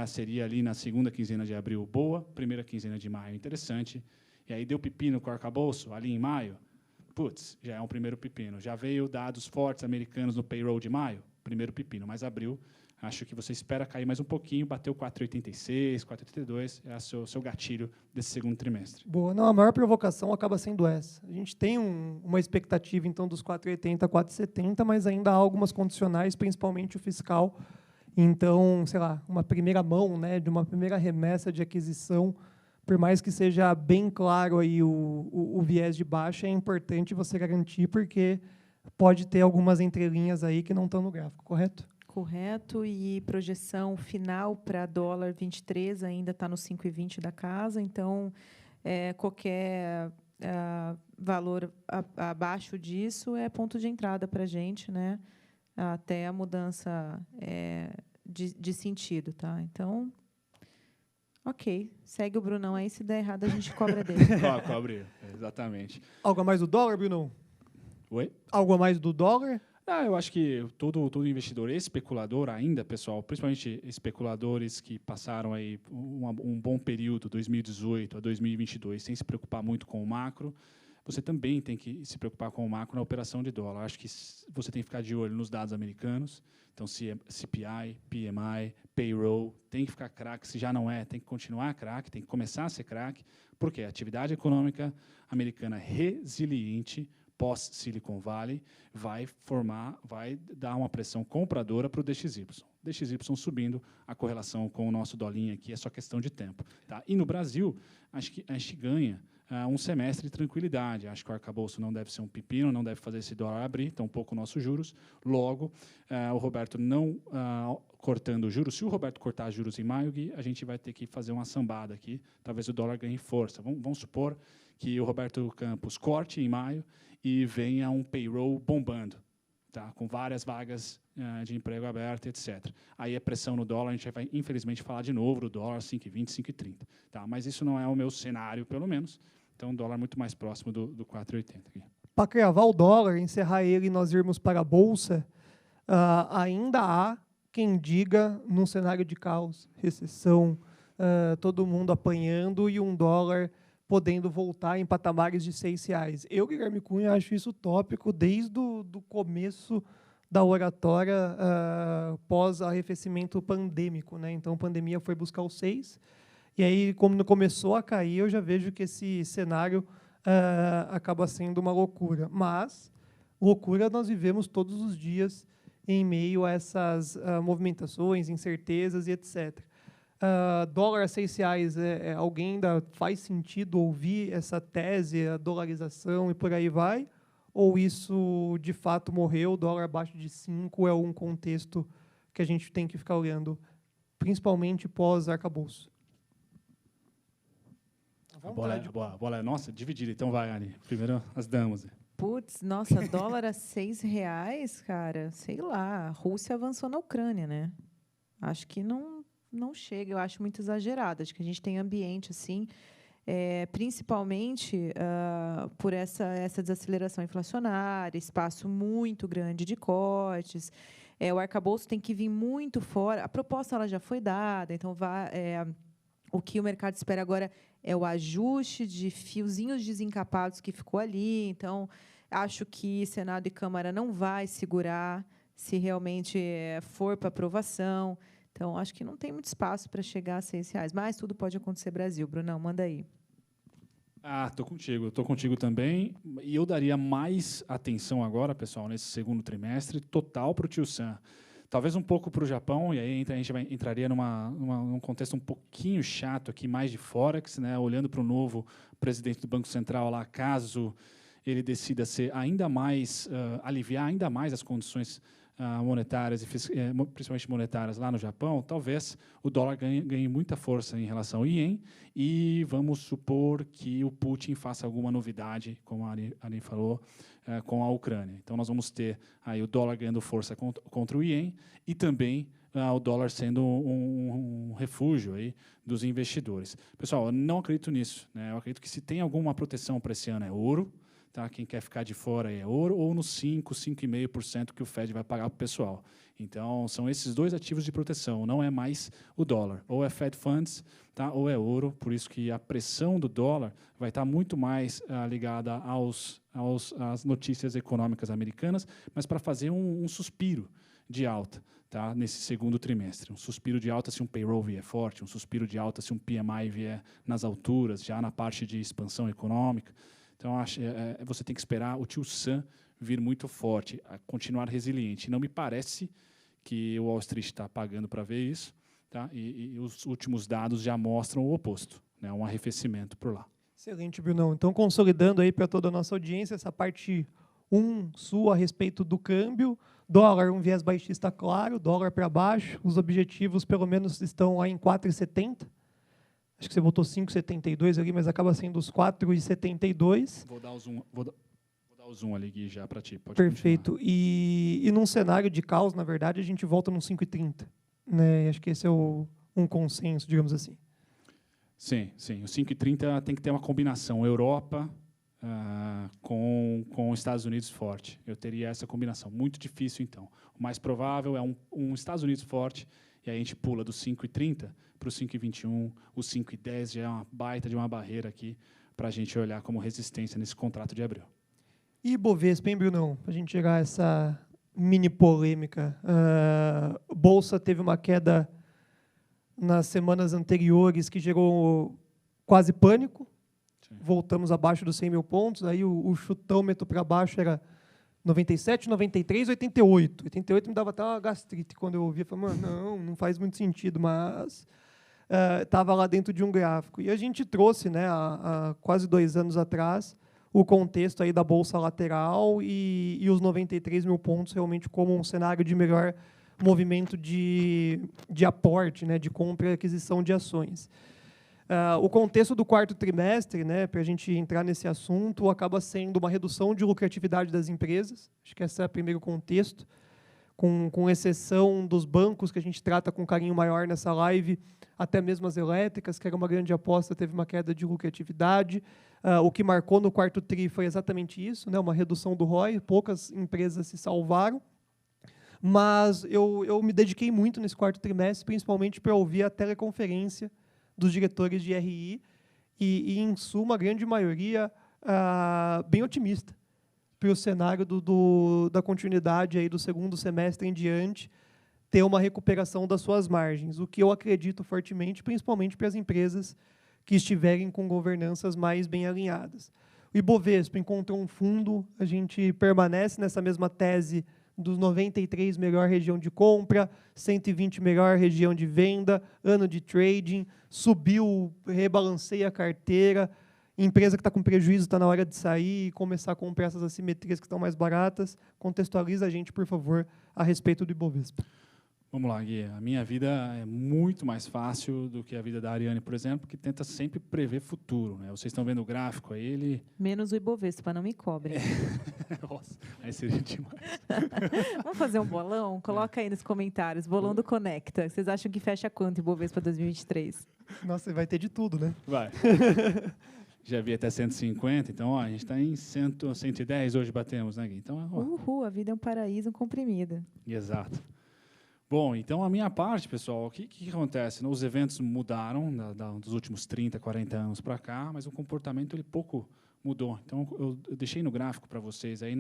seria ali na segunda quinzena de abril boa, primeira quinzena de maio interessante, e aí deu pepino com o arcabouço ali em maio, putz, já é um primeiro pepino. Já veio dados fortes americanos no payroll de maio, primeiro pepino, mas abril, acho que você espera cair mais um pouquinho, bateu 4,86, 4,82, é o seu gatilho desse segundo trimestre. Boa, não, a maior provocação acaba sendo essa. A gente tem uma expectativa, então, dos 4,80 a 4,70, mas ainda há algumas condicionais, principalmente o fiscal. Então, sei lá, uma primeira mão, né, de uma primeira remessa de aquisição, por mais que seja bem claro aí o viés de baixa, é importante você garantir, porque pode ter algumas entrelinhas aí que não estão no gráfico, correto? Correto, e projeção final para dólar 23 ainda está no 5,20 da casa, então qualquer valor abaixo disso é ponto de entrada para a gente, né? Até a mudança de sentido. Tá? Então, ok, segue o Brunão aí, se der errado a gente cobra dele. Cobre, exatamente. Algo a mais do dólar, Bruno? Oi? Algo a mais do dólar? Eu acho que todo investidor especulador ainda, pessoal, principalmente especuladores que passaram aí um bom período, 2018 a 2022, sem se preocupar muito com o macro, você também tem que se preocupar com o macro na operação de dólar. Acho que você tem que ficar de olho nos dados americanos, então CPI, PMI, payroll, tem que ficar craque, se já não tem que continuar craque, tem que começar a ser craque, porque a atividade econômica americana resiliente, pós-Silicon Valley, vai dar uma pressão compradora para o DXY. DXY subindo, a correlação com o nosso dolinho aqui é só questão de tempo. Tá? E no Brasil, acho que a gente ganha um semestre de tranquilidade. Acho que o arcabouço não deve ser um pepino, não deve fazer esse dólar abrir, tampouco nossos juros. Logo, o Roberto não cortando juros. Se o Roberto cortar juros em maio, Gui, a gente vai ter que fazer uma sambada aqui. Talvez o dólar ganhe força. Vamos supor que o Roberto Campos corte em maio e venha um payroll bombando, tá? Com várias vagas de emprego aberto, etc. Aí a pressão no dólar, a gente vai, infelizmente, falar de novo do dólar 5,20, 5,30. Tá? Mas isso não é o meu cenário, pelo menos. Então, o dólar muito mais próximo do 4,80. Para cravar o dólar, encerrar ele e nós irmos para a Bolsa, ainda há quem diga, num cenário de caos, recessão, todo mundo apanhando e um dólar podendo voltar em patamares de R$6. Eu, Guilherme Cunha, acho isso utópico desde o começo da oratória pós-arrefecimento pandêmico. Né? Então, a pandemia foi buscar os 6, e aí, como começou a cair, eu já vejo que esse cenário acaba sendo uma loucura. Mas loucura nós vivemos todos os dias em meio a essas movimentações, incertezas e etc. Dólar a R$ 6, alguém ainda faz sentido ouvir essa tese, a dolarização e por aí vai? Ou isso, de fato, morreu, dólar abaixo de 5 é um contexto que a gente tem que ficar olhando, principalmente pós-arcabouço? A bola é nossa, dividida. Então vai, Ari. Primeiro as damas. Putz, nossa, dólar a R$ 6, cara, sei lá. A Rússia avançou na Ucrânia, né? Acho que não chega, eu acho muito exagerado. Acho que a gente tem ambiente assim, principalmente por essa desaceleração inflacionária, espaço muito grande de cortes. O arcabouço tem que vir muito fora. A proposta ela já foi dada, então o que o mercado espera agora é o ajuste de fiozinhos desencapados que ficou ali. Então, acho que Senado e Câmara não vai segurar se realmente for para aprovação. Então, acho que não tem muito espaço para chegar a R$ 6. Mas tudo pode acontecer, Brasil. Brunão, manda aí. Estou contigo também. E eu daria mais atenção agora, pessoal, nesse segundo trimestre, total para o Tio Sam. Talvez um pouco para o Japão, e aí a gente entraria num contexto um pouquinho chato aqui, mais de Forex, né? Olhando para o novo presidente do Banco Central lá, caso ele decida ainda mais, aliviar ainda mais as condições monetárias, principalmente monetárias lá no Japão, talvez o dólar ganhe muita força em relação ao ien, e vamos supor que o Putin faça alguma novidade, como a Ari falou, com a Ucrânia. Então, nós vamos ter aí o dólar ganhando força contra o ien e também o dólar sendo um refúgio aí dos investidores. Pessoal, eu não acredito nisso, né? Eu acredito que se tem alguma proteção para esse ano é ouro. Tá? Quem quer ficar de fora é ouro, ou nos 5,5% que o Fed vai pagar para o pessoal. Então, são esses dois ativos de proteção, não é mais o dólar. Ou é Fed Funds, tá? Ou é ouro, por isso que a pressão do dólar vai estar muito mais ligada às notícias econômicas americanas, mas para fazer um suspiro de alta, tá? Nesse segundo trimestre. Um suspiro de alta se um payroll vier forte, um suspiro de alta se um PMI vier nas alturas, já na parte de expansão econômica. Então, você tem que esperar o Tio Sam vir muito forte, a continuar resiliente. Não me parece que o Wall Street está pagando para ver isso, tá? E os últimos dados já mostram o oposto, né? Um arrefecimento por lá. Excelente, Brunão. Então, consolidando aí para toda a nossa audiência, essa parte 1 sua a respeito do câmbio, dólar, um viés baixista claro, dólar para baixo, os objetivos pelo menos estão lá em 4,70. Acho que você botou 5,72 ali, mas acaba sendo os 4,72. Vou dar o zoom ali, Gui, já para ti. Pode Perfeito. E num cenário de caos, na verdade, a gente volta nos 5,30. Né? Acho que esse é um consenso, digamos assim. Sim. O 5,30 tem que ter uma combinação Europa com os Estados Unidos forte. Eu teria essa combinação. Muito difícil, então. O mais provável é um Estados Unidos forte, e aí a gente pula do 5,30 para o 5,21, o 5,10 já é uma baita de uma barreira aqui para a gente olhar como resistência nesse contrato de abril. E Bovespa, hein, Brunão? Para a gente chegar a essa mini polêmica. A Bolsa teve uma queda nas semanas anteriores que gerou quase pânico. Sim. Voltamos abaixo dos 100 mil pontos, aí o chutômetro para baixo era 97, 93, 88. 88 me dava até uma gastrite quando eu ouvia. Falei, mano, não faz muito sentido, mas estava lá dentro de um gráfico. E a gente trouxe, né, há quase 2 anos atrás, o contexto aí da Bolsa lateral e os 93 mil pontos realmente como um cenário de melhor movimento de aporte, né, de compra e aquisição de ações. O contexto do quarto trimestre, né, para a gente entrar nesse assunto, acaba sendo uma redução de lucratividade das empresas. Acho que esse é o primeiro contexto, com exceção dos bancos, que a gente trata com carinho maior nessa live, até mesmo as elétricas, que era uma grande aposta, teve uma queda de lucratividade. O que marcou no quarto tri foi exatamente isso, né, uma redução do ROI, poucas empresas se salvaram. Mas eu me dediquei muito nesse quarto trimestre, principalmente para ouvir a teleconferência dos diretores de RI, e em suma, a grande maioria bem otimista para o cenário da continuidade aí do segundo semestre em diante, ter uma recuperação das suas margens, o que eu acredito fortemente, principalmente para as empresas que estiverem com governanças mais bem alinhadas. O Ibovespa encontrou um fundo, a gente permanece nessa mesma tese dos 93 melhor região de compra, 120 melhor região de venda, ano de trading, subiu, rebalanceia a carteira, empresa que está com prejuízo está na hora de sair e começar a comprar essas assimetrias que estão mais baratas. Contextualiza a gente, por favor, a respeito do Ibovespa. Vamos lá, Gui. A minha vida é muito mais fácil do que a vida da Ariane, por exemplo, que tenta sempre prever futuro, né? Vocês estão vendo o gráfico aí, ele... Menos o Ibovespa, não me cobre. Nossa, aí seria demais. Vamos fazer um bolão? Coloca aí nos comentários. Bolão do Conecta. Vocês acham que fecha quanto Ibovespa 2023? Nossa, vai ter de tudo, né? Vai. Já vi até 150, então ó, a gente está em 110 hoje batemos, né, Gui? Então, ó. Uhul, a vida é um paraíso comprimido. Exato. Bom, então a minha parte, pessoal, o que acontece? Os eventos mudaram dos últimos 30, 40 anos para cá, mas o comportamento ele pouco mudou. Então eu deixei no gráfico para vocês. Aí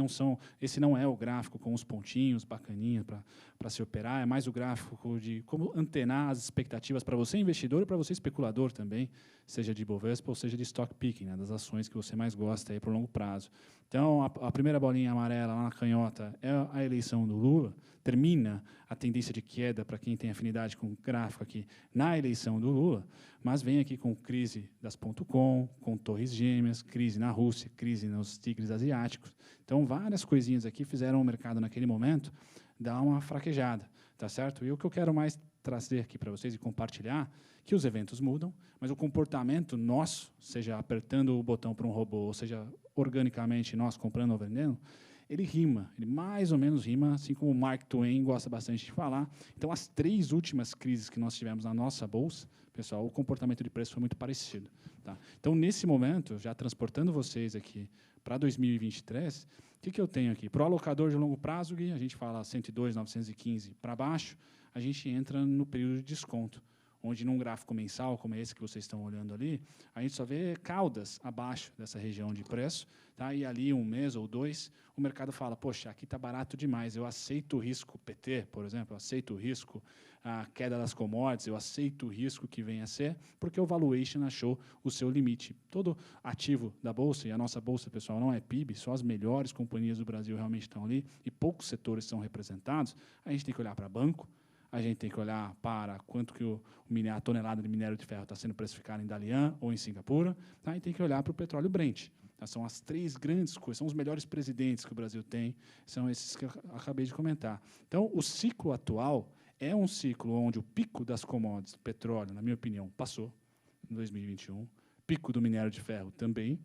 esse não é o gráfico com os pontinhos bacaninha para se operar. É mais o gráfico de como antenar as expectativas para você investidor e para você especulador também, seja de Ibovespa ou seja de stock picking, né, das ações que você mais gosta aí para o longo prazo. Então a primeira bolinha amarela lá na canhota é a eleição do Lula. Termina a tendência de queda para quem tem afinidade com o gráfico aqui na eleição do Lula, mas vem aqui com crise das .com, com torres gêmeas, crise na Rússia, crise nos tigres asiáticos. Então, várias coisinhas aqui fizeram o mercado, naquele momento, dar uma fraquejada, tá certo? E o que eu quero mais trazer aqui para vocês e compartilhar, que os eventos mudam, mas o comportamento nosso, seja apertando o botão para um robô, ou seja, organicamente nós comprando ou vendendo, ele rima, ele mais ou menos rima, assim como o Mark Twain gosta bastante de falar. Então, as 3 últimas crises que nós tivemos na nossa bolsa, pessoal, o comportamento de preço foi muito parecido. Tá? Então, nesse momento, já transportando vocês aqui para 2023, o que eu tenho aqui? Para o alocador de longo prazo, Gui, a gente fala 102,915 para baixo, a gente entra no período de desconto, onde num gráfico mensal, como esse que vocês estão olhando ali, a gente só vê caudas abaixo dessa região de preço, tá? E ali 1 mês ou 2, o mercado fala, poxa, aqui está barato demais, eu aceito o risco PT, por exemplo, eu aceito o risco a queda das commodities, eu aceito o risco que venha a ser, porque o valuation achou o seu limite. Todo ativo da Bolsa, e a nossa Bolsa, pessoal, não é PIB, só as melhores companhias do Brasil realmente estão ali, e poucos setores são representados, a gente tem que olhar para banco, a gente tem que olhar para quanto que a tonelada de minério de ferro está sendo precificada em Dalian ou em Singapura, tá? E tem que olhar para o petróleo Brent. Tá? São as 3 grandes coisas, são os melhores presidentes que o Brasil tem, são esses que eu acabei de comentar. Então, o ciclo atual é um ciclo onde o pico das commodities, petróleo, na minha opinião, passou em 2021, pico do minério de ferro também,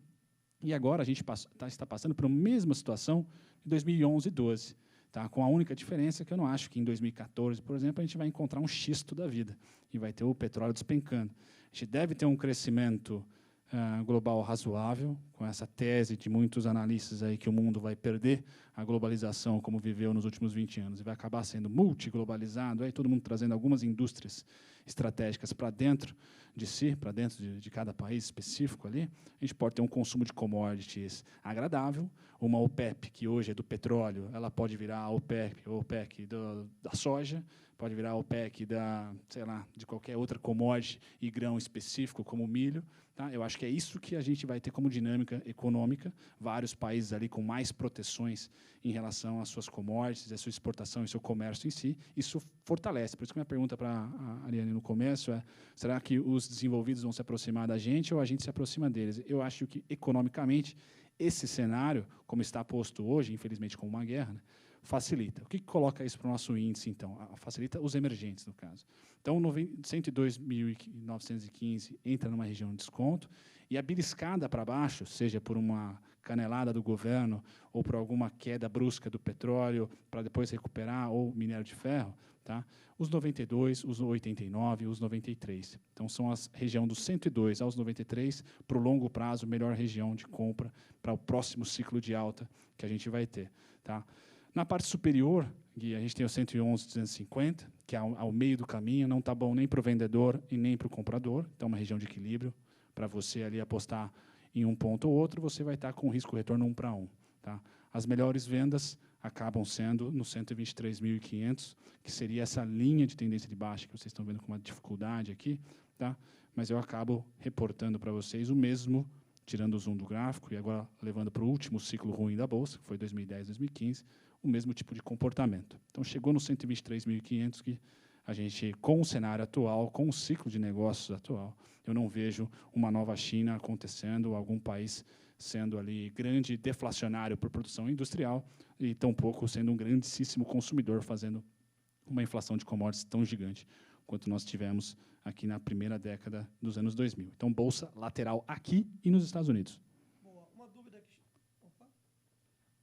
e agora a gente está passando por a mesma situação de 2011 e 2012. Tá? Com a única diferença que eu não acho que em 2014, por exemplo, a gente vai encontrar um xisto da vida e vai ter o petróleo despencando. A gente deve ter um crescimento global razoável, com essa tese de muitos analistas aí que o mundo vai perder a globalização como viveu nos últimos 20 anos e vai acabar sendo multiglobalizado, aí todo mundo trazendo algumas indústrias estratégicas para dentro de si, para dentro de cada país específico ali. A gente pode ter um consumo de commodities agradável, uma OPEP, que hoje é do petróleo, ela pode virar a OPEC da soja, pode virar a OPEC de qualquer outra commodity e grão específico, como o milho. Tá? Eu acho que é isso que a gente vai ter como dinâmica econômica, vários países ali com mais proteções em relação às suas commodities, à sua exportação e seu comércio em si. Isso fortalece. Por isso que a minha pergunta para a Ariane no começo é, será que os desenvolvidos vão se aproximar da gente ou a gente se aproxima deles? Eu acho que, economicamente, esse cenário, como está posto hoje, infelizmente com uma guerra, né, facilita. O que coloca isso para o nosso índice, então? Facilita os emergentes, no caso. Então, 102.915 entra numa região de desconto e a beliscada para baixo, seja por uma canelada do governo ou por alguma queda brusca do petróleo para depois recuperar, ou minério de ferro, tá? Os 92, os 89, os 93. Então, são as região dos 102 aos 93, para o longo prazo, melhor região de compra para o próximo ciclo de alta que a gente vai ter. Tá? Na parte superior, Gui, a gente tem o 111,250, que é ao meio do caminho, não está bom nem para o vendedor e nem para o comprador, então uma região de equilíbrio, para você ali apostar em um ponto ou outro, você vai estar com risco-retorno 1 para 1. Tá? As melhores vendas acabam sendo no 123.500, que seria essa linha de tendência de baixa que vocês estão vendo com uma dificuldade aqui, tá? Mas eu acabo reportando para vocês o mesmo tirando o zoom do gráfico, e agora levando para o último ciclo ruim da Bolsa, que foi 2010, 2015, o mesmo tipo de comportamento. Então, chegou nos 123.500 que a gente, com o cenário atual, com o ciclo de negócios atual, eu não vejo uma nova China acontecendo, algum país sendo ali grande deflacionário por produção industrial e tampouco sendo um grandíssimo consumidor, fazendo uma inflação de commodities tão gigante quanto nós tivemos aqui na primeira década dos anos 2000. Então, bolsa lateral aqui e nos Estados Unidos.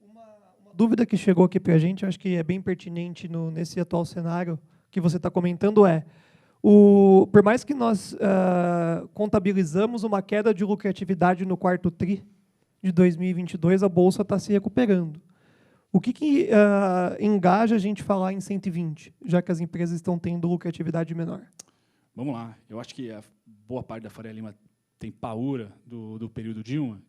Uma dúvida que chegou aqui para a gente, acho que é bem pertinente nesse atual cenário que você está comentando, por mais que nós contabilizamos uma queda de lucratividade no quarto tri de 2022, a Bolsa está se recuperando. O que engaja a gente falar em 120, já que as empresas estão tendo lucratividade menor? Vamos lá. Eu acho que a boa parte da Faria Lima tem paura do período Dilma.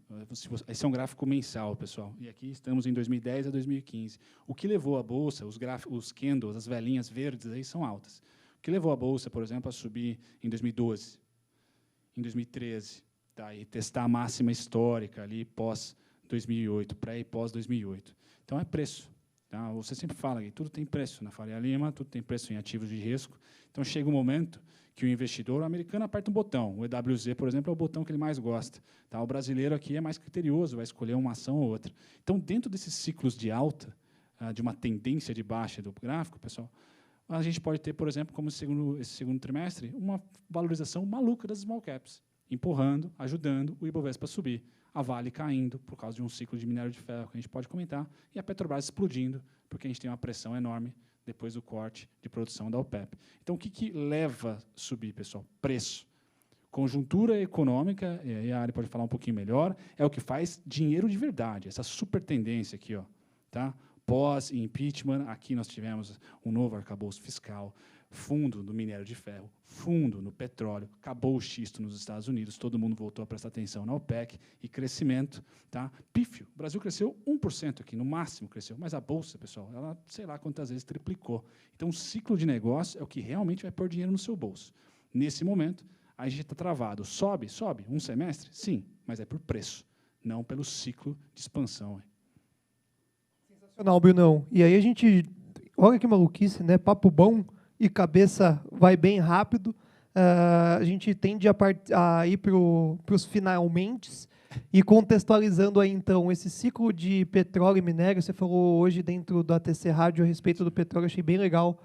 Esse é um gráfico mensal, pessoal. E aqui estamos em 2010 a 2015. O que levou a Bolsa, os candles, as velinhas verdes, aí são altas. O que levou a Bolsa, por exemplo, a subir em 2012, em 2013, tá, e testar a máxima histórica ali pós-2008, pré e pós-2008. Então, é preço. Tá? Você sempre fala que tudo tem preço na Faria Lima, tudo tem preço em ativos de risco. Então, chega um momento que o investidor americano aperta um botão. O EWZ, por exemplo, é o botão que ele mais gosta. Tá? O brasileiro aqui é mais criterioso, vai escolher uma ação ou outra. Então, dentro desses ciclos de alta, de uma tendência de baixa do gráfico, pessoal, a gente pode ter, por exemplo, como esse segundo trimestre, uma valorização maluca das small caps, empurrando, ajudando o Ibovespa a subir. A Vale caindo por causa de um ciclo de minério de ferro que a gente pode comentar, e a Petrobras explodindo, porque a gente tem uma pressão enorme depois do corte de produção da OPEP. Então, o que leva a subir, pessoal? Preço. Conjuntura econômica, e aí a Ari pode falar um pouquinho melhor, é o que faz dinheiro de verdade, essa super tendência aqui, ó, tá? Pós-impeachment, aqui nós tivemos um novo arcabouço fiscal, fundo no minério de ferro, fundo no petróleo, acabou o xisto nos Estados Unidos, todo mundo voltou a prestar atenção na OPEC, e crescimento, tá? Pífio, o Brasil cresceu 1% aqui, no máximo cresceu, mas a Bolsa, pessoal, ela, sei lá quantas vezes triplicou. Então, o ciclo de negócio é o que realmente vai pôr dinheiro no seu bolso. Nesse momento, a gente está travado. Sobe, um semestre? Sim, mas é por preço, não pelo ciclo de expansão. Sensacional, Brunão. E aí a gente, olha que maluquice, né? Papo bom e cabeça vai bem rápido. A gente tende a ir para os finalmente e contextualizando aí, então, esse ciclo de petróleo e minério. Você falou hoje dentro do ATC Rádio a respeito do petróleo, achei bem legal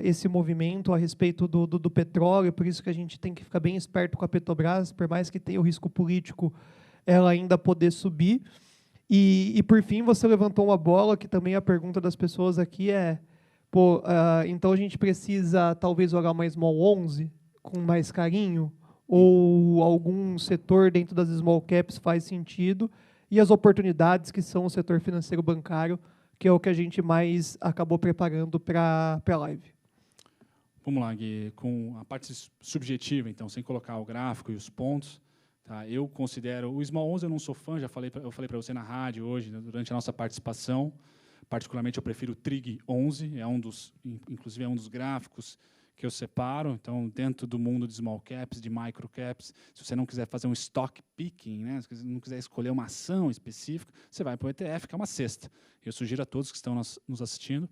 esse movimento a respeito do petróleo, por isso que a gente tem que ficar bem esperto com a Petrobras, por mais que tenha o risco político, ela ainda poder subir. E por fim, você levantou uma bola, que também a pergunta das pessoas aqui é, então a gente precisa talvez olhar uma Small 11 com mais carinho, ou algum setor dentro das Small Caps faz sentido, e as oportunidades que são o setor financeiro bancário, que é o que a gente mais acabou preparando para a live. Vamos lá, Gui, com a parte subjetiva, então, sem colocar o gráfico e os pontos. Tá, eu considero, o Small 11 eu não sou fã, eu falei para você na rádio hoje, né, durante a nossa participação, particularmente eu prefiro o Trig 11, inclusive é um dos gráficos que eu separo, então dentro do mundo de Small Caps, de Micro Caps, se você não quiser fazer um stock picking, né, se você não quiser escolher uma ação específica, você vai para o ETF, que é uma cesta. Eu sugiro a todos que estão nos assistindo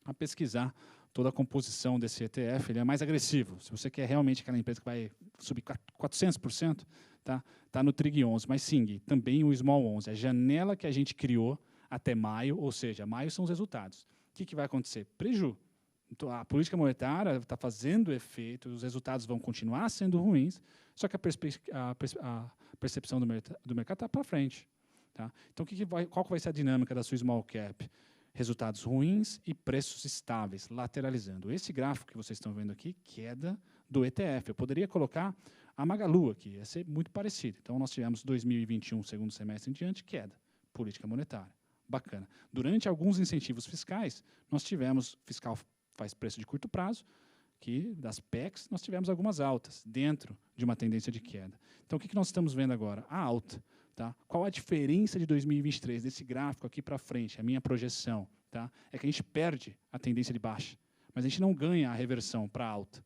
a pesquisar toda a composição desse ETF, ele é mais agressivo. Se você quer realmente aquela empresa que vai subir 400%, tá no Trig 11. Mas sim, Gui, também o Small 11. A janela que a gente criou até maio, ou seja, maio são os resultados. O que vai acontecer? Preju. Então, a política monetária está fazendo efeito, os resultados vão continuar sendo ruins, só que a percepção do mercado está para frente. Tá? Então, qual vai ser a dinâmica da sua Small Cap? Resultados ruins e preços estáveis, lateralizando. Esse gráfico que vocês estão vendo aqui, queda do ETF. Eu poderia colocar a Magalu aqui, ia ser muito parecido. Então, nós tivemos 2021, segundo semestre em diante, queda. Política monetária. Bacana. Durante alguns incentivos fiscais, nós tivemos, fiscal faz preço de curto prazo, que das PECs nós tivemos algumas altas, dentro de uma tendência de queda. Então, o que nós estamos vendo agora? A alta. Tá? Qual a diferença de 2023, desse gráfico aqui para frente, a minha projeção? Tá? É que a gente perde a tendência de baixa, mas a gente não ganha a reversão para alta.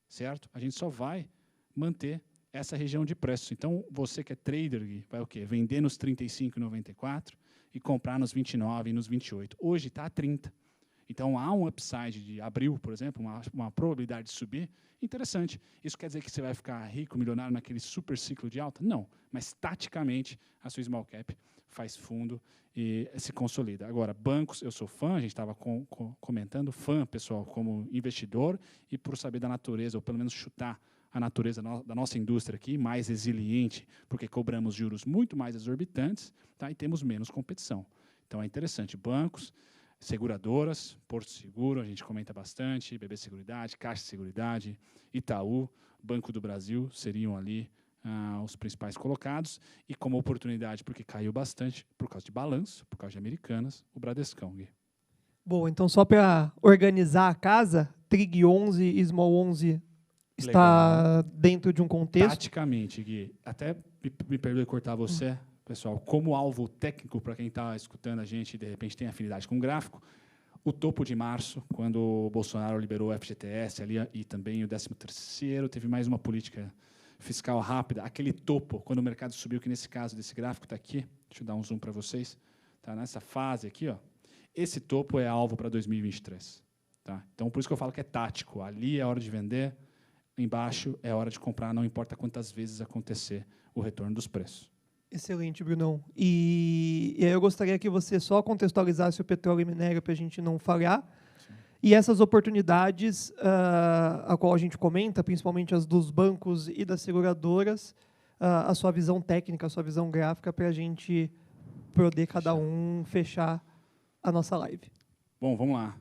Certo? A gente só vai manter essa região de preço. Então, você que é trader, Gui, vai o quê? Vender nos 35,94 e comprar nos 29 e nos 28. Hoje está a 30. Então, há um upside de abril, por exemplo, uma probabilidade de subir interessante. Isso quer dizer que você vai ficar rico, milionário naquele super ciclo de alta? Não. Mas, taticamente, a sua small cap faz fundo e se consolida. Agora, bancos, eu sou fã, a gente estava comentando, fã, pessoal, como investidor e por saber da natureza, ou pelo menos chutar a natureza da nossa indústria aqui, mais resiliente, porque cobramos juros muito mais exorbitantes, tá? E temos menos competição. Então, é interessante. Bancos, seguradoras, Porto Seguro, a gente comenta bastante, BB Seguridade, Caixa Seguridade, Itaú, Banco do Brasil, seriam ali os principais colocados. E como oportunidade, porque caiu bastante, por causa de balanço, por causa de Americanas, o Bradescão, Gui. Bom, então só para organizar a casa, Trig 11 e Small 11 está Legal. dentro de um contexto. Taticamente, Gui, até me perdoe cortar você, pessoal, como alvo técnico, para quem está escutando a gente e, de repente, tem afinidade com gráfico, o topo de março, quando o Bolsonaro liberou o FGTS ali, e também o 13º, teve mais uma política fiscal rápida, aquele topo, quando o mercado subiu, que nesse caso desse gráfico está aqui, deixa eu dar um zoom para vocês, tá nessa fase aqui, ó, esse topo é alvo para 2023. Tá? Então, por isso que eu falo que é tático, ali é hora de vender, embaixo é hora de comprar, não importa quantas vezes acontecer o retorno dos preços. Excelente, Brunão. E eu gostaria que você só contextualizasse o petróleo e minério para a gente não falhar. Sim. E essas oportunidades, a qual a gente comenta, principalmente as dos bancos e das seguradoras, a sua visão técnica, a sua visão gráfica, para a gente poder cada um fechar a nossa live. Bom, vamos lá.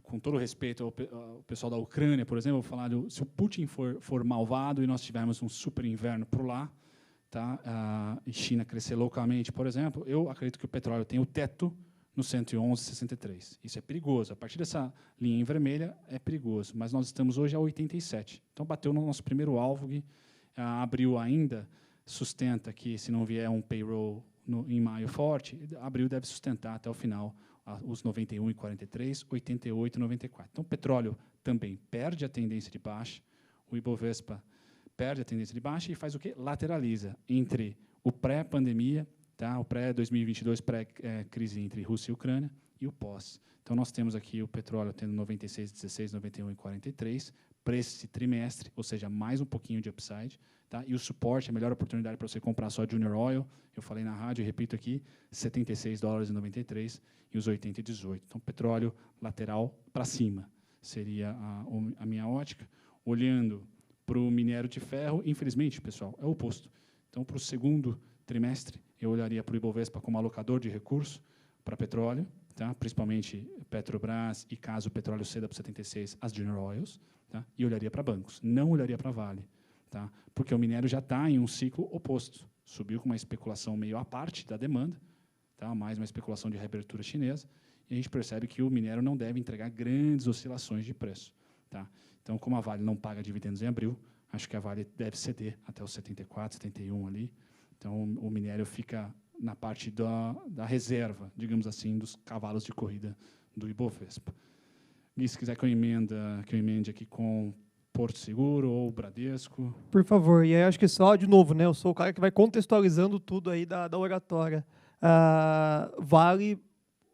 Com todo respeito ao pessoal da Ucrânia, por exemplo, eu vou falar se o Putin for malvado e nós tivermos um super inverno por lá, tá? E China crescer loucamente, por exemplo, eu acredito que o petróleo tem o teto no 111,63. Isso é perigoso. A partir dessa linha em vermelha é perigoso, mas nós estamos hoje a 87. Então, bateu no nosso primeiro alvo, que abril ainda sustenta que, se não vier um payroll em maio forte, abril deve sustentar até o final os 91,43, 88,94. Então, o petróleo também perde a tendência de baixa, o Ibovespa perde a tendência de baixa e faz o quê? Lateraliza entre o pré-pandemia, tá? O pré-2022, pré-crise entre Rússia e Ucrânia, e o pós. Então, nós temos aqui o petróleo tendo 96,16, 91,43 para esse trimestre, ou seja, mais um pouquinho de upside. Tá? E o suporte, a melhor oportunidade para você comprar só Junior Oil, eu falei na rádio, repito aqui, $76,93 e os 80,18. Então, petróleo lateral para cima seria a minha ótica. Olhando para o minério de ferro, infelizmente, pessoal, é o oposto. Então, para o segundo trimestre, eu olharia para o Ibovespa como alocador de recursos para petróleo, tá? Principalmente Petrobras e, caso o petróleo ceda para 76, as Junior Oils, tá? E olharia para bancos, não olharia para Vale. Tá? Porque o minério já está em um ciclo oposto. Subiu com uma especulação meio à parte da demanda, tá? Mais uma especulação de reabertura chinesa, e a gente percebe que o minério não deve entregar grandes oscilações de preço. Tá? Então, como a Vale não paga dividendos em abril, acho que a Vale deve ceder até os 74, 71 ali. Então, o minério fica na parte da reserva, digamos assim, dos cavalos de corrida do Ibovespa. E se quiser que eu emende aqui com Porto Seguro ou Bradesco. Por favor. E aí, acho que só, de novo, né, eu sou o cara que vai contextualizando tudo aí da oratória. Vale,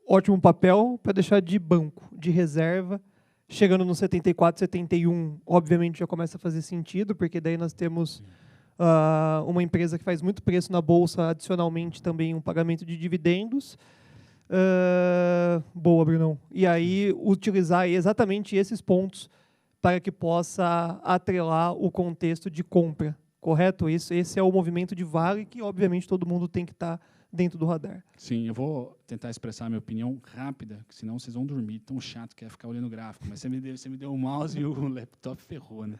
ótimo papel para deixar de banco, de reserva. Chegando no 74, 71, obviamente já começa a fazer sentido, porque daí nós temos uma empresa que faz muito preço na Bolsa, adicionalmente também um pagamento de dividendos. Boa, Brunão. E aí, utilizar exatamente esses pontos para que possa atrelar o contexto de compra, correto? Esse é o movimento de Vale que, obviamente, todo mundo tem que estar dentro do radar. Sim, eu vou tentar expressar a minha opinião rápida, senão vocês vão dormir, tão chato que é ficar olhando o gráfico. Mas você me deu o mouse e o laptop ferrou, né?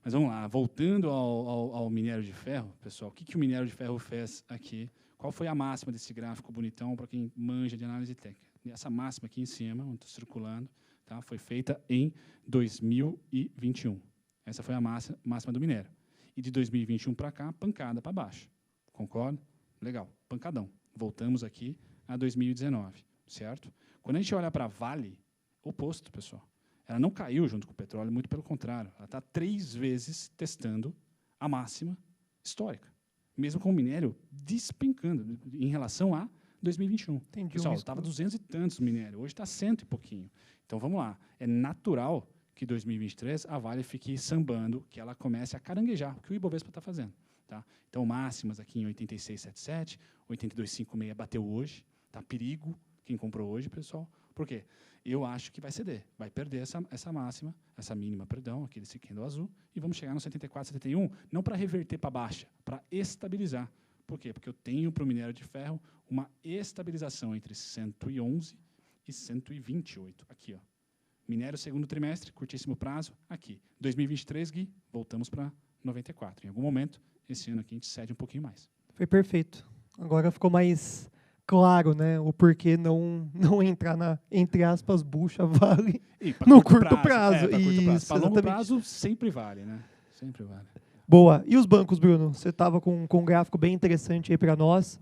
Mas vamos lá, voltando ao minério de ferro, pessoal, o que o minério de ferro fez aqui? Qual foi a máxima desse gráfico bonitão para quem manja de análise técnica? Essa máxima aqui em cima, onde estou circulando, tá? Foi feita em 2021. Essa foi a máxima do minério. E de 2021 para cá, pancada para baixo. Concorda? Legal, pancadão. Voltamos aqui a 2019, certo? Quando a gente olha para a Vale, oposto, pessoal. Ela não caiu junto com o petróleo, muito pelo contrário. Ela está 3 vezes testando a máxima histórica, mesmo com o minério despencando em relação a 2021. Entendi. Pessoal, estava 200 e tantos o minério, hoje está 100 e pouquinho. Então, vamos lá. É natural que 2023 a Vale fique sambando, que ela comece a caranguejar, o que o Ibovespa está fazendo. Tá? Então, máximas aqui em 86,77, 82,56 bateu hoje. Tá? Perigo quem comprou hoje, pessoal. Por quê? Eu acho que vai ceder, vai perder essa máxima, essa mínima, perdão, aquele candle azul, e vamos chegar no 74, 71, não para reverter para baixa, para estabilizar. Por quê? Porque eu tenho para o minério de ferro uma estabilização entre 111 e 128. Aqui, ó. Minério segundo trimestre, curtíssimo prazo, aqui. 2023, Gui, voltamos para 94. Em algum momento, esse ano aqui, a gente cede um pouquinho mais. Foi perfeito. Agora ficou mais claro, né, o porquê não entrar na, entre aspas, bucha Vale no curto prazo. Para curto prazo. Para longo exatamente. prazo, sempre vale, né? Sempre vale. Boa. E os bancos, Bruno? Você estava com um gráfico bem interessante aí para nós.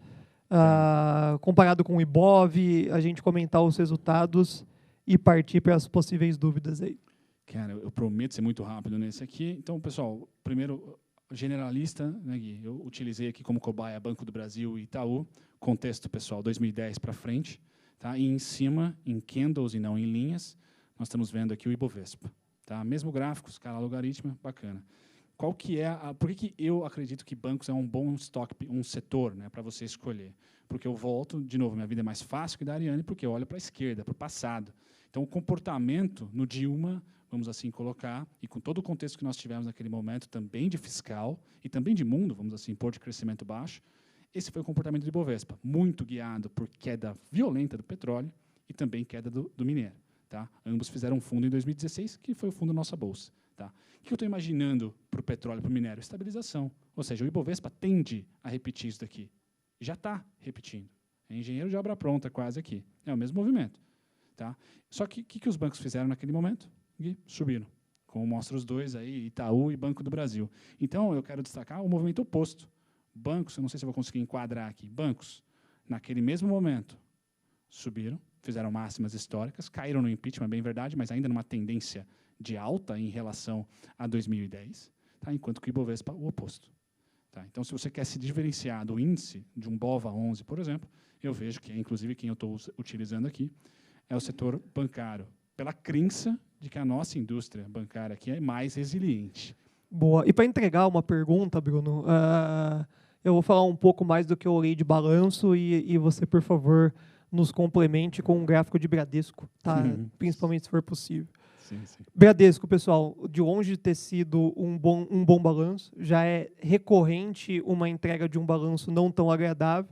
Comparado com o Ibov, a gente comentar os resultados e partir para as possíveis dúvidas aí. Cara, eu prometo ser muito rápido nesse aqui. Então, pessoal, primeiro, generalista, né, Gui? Eu utilizei aqui como cobaia Banco do Brasil e Itaú. Contexto, pessoal, 2010 para frente. Tá? E em cima, em candles e não em linhas, nós estamos vendo aqui o Ibovespa. Tá? Mesmo gráfico, escala logarítmica, bacana. Qual que é por que eu acredito que bancos é um bom estoque, um setor, né, para você escolher? Porque eu volto, de novo, minha vida é mais fácil que da Ariane, porque eu olho para a esquerda, para o passado. Então, o comportamento no Dilma, vamos assim colocar, e com todo o contexto que nós tivemos naquele momento, também de fiscal e também de mundo, vamos assim pôr, de crescimento baixo, esse foi o comportamento do Ibovespa, muito guiado por queda violenta do petróleo e também queda do minério. Tá? Ambos fizeram um fundo em 2016, que foi o fundo da nossa bolsa. Tá? O que eu estou imaginando para o petróleo e para o minério? Estabilização. Ou seja, o Ibovespa tende a repetir isso daqui. Já está repetindo. É engenheiro de obra pronta quase aqui. É o mesmo movimento. Tá? Só que o que os bancos fizeram naquele momento? Subiram. Como mostra os dois aí, Itaú e Banco do Brasil. Então, eu quero destacar o movimento oposto. Bancos, eu não sei se eu vou conseguir enquadrar aqui. Bancos, naquele mesmo momento, subiram, fizeram máximas históricas, caíram no impeachment, bem verdade, mas ainda numa tendência de alta em relação a 2010, tá? Enquanto que o Ibovespa, o oposto. Tá? Então, se você quer se diferenciar do índice de um BOVA11, por exemplo, eu vejo que, inclusive, quem eu estou utilizando aqui é o setor bancário, pela crença de que a nossa indústria bancária aqui é mais resiliente. Boa. E para entregar uma pergunta, Bruno, eu vou falar um pouco mais do que eu olhei de balanço e você, por favor, nos complemente com um gráfico de Bradesco, tá? Principalmente se for possível. Sim, sim. Bradesco, pessoal, de longe de ter sido um bom balanço, já é recorrente uma entrega de um balanço não tão agradável.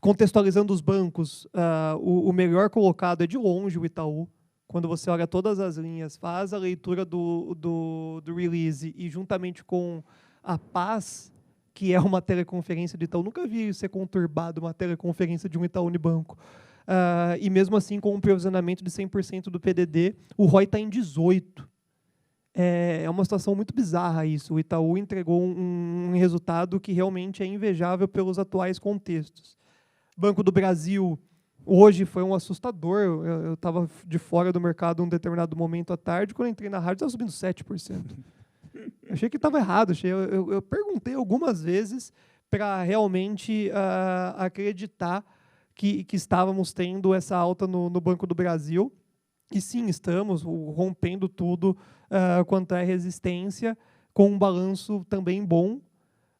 Contextualizando os bancos, o melhor colocado é de longe o Itaú. Quando você olha todas as linhas, faz a leitura do release e juntamente com a Paz, que é uma teleconferência de Itaú, nunca vi ser conturbado uma teleconferência de um Itaú Unibanco. E mesmo assim, com um provisionamento de 100% do PDD, o ROI está em 18%. É uma situação muito bizarra isso. O Itaú entregou um resultado que realmente é invejável pelos atuais contextos. Banco do Brasil, hoje foi um assustador. Eu estava de fora do mercado em um determinado momento à tarde, quando eu entrei na rádio, estava subindo 7%. Achei que estava errado. Eu perguntei algumas vezes para realmente acreditar que estávamos tendo essa alta no Banco do Brasil. E sim, estamos rompendo tudo quanto é resistência, com um balanço também bom,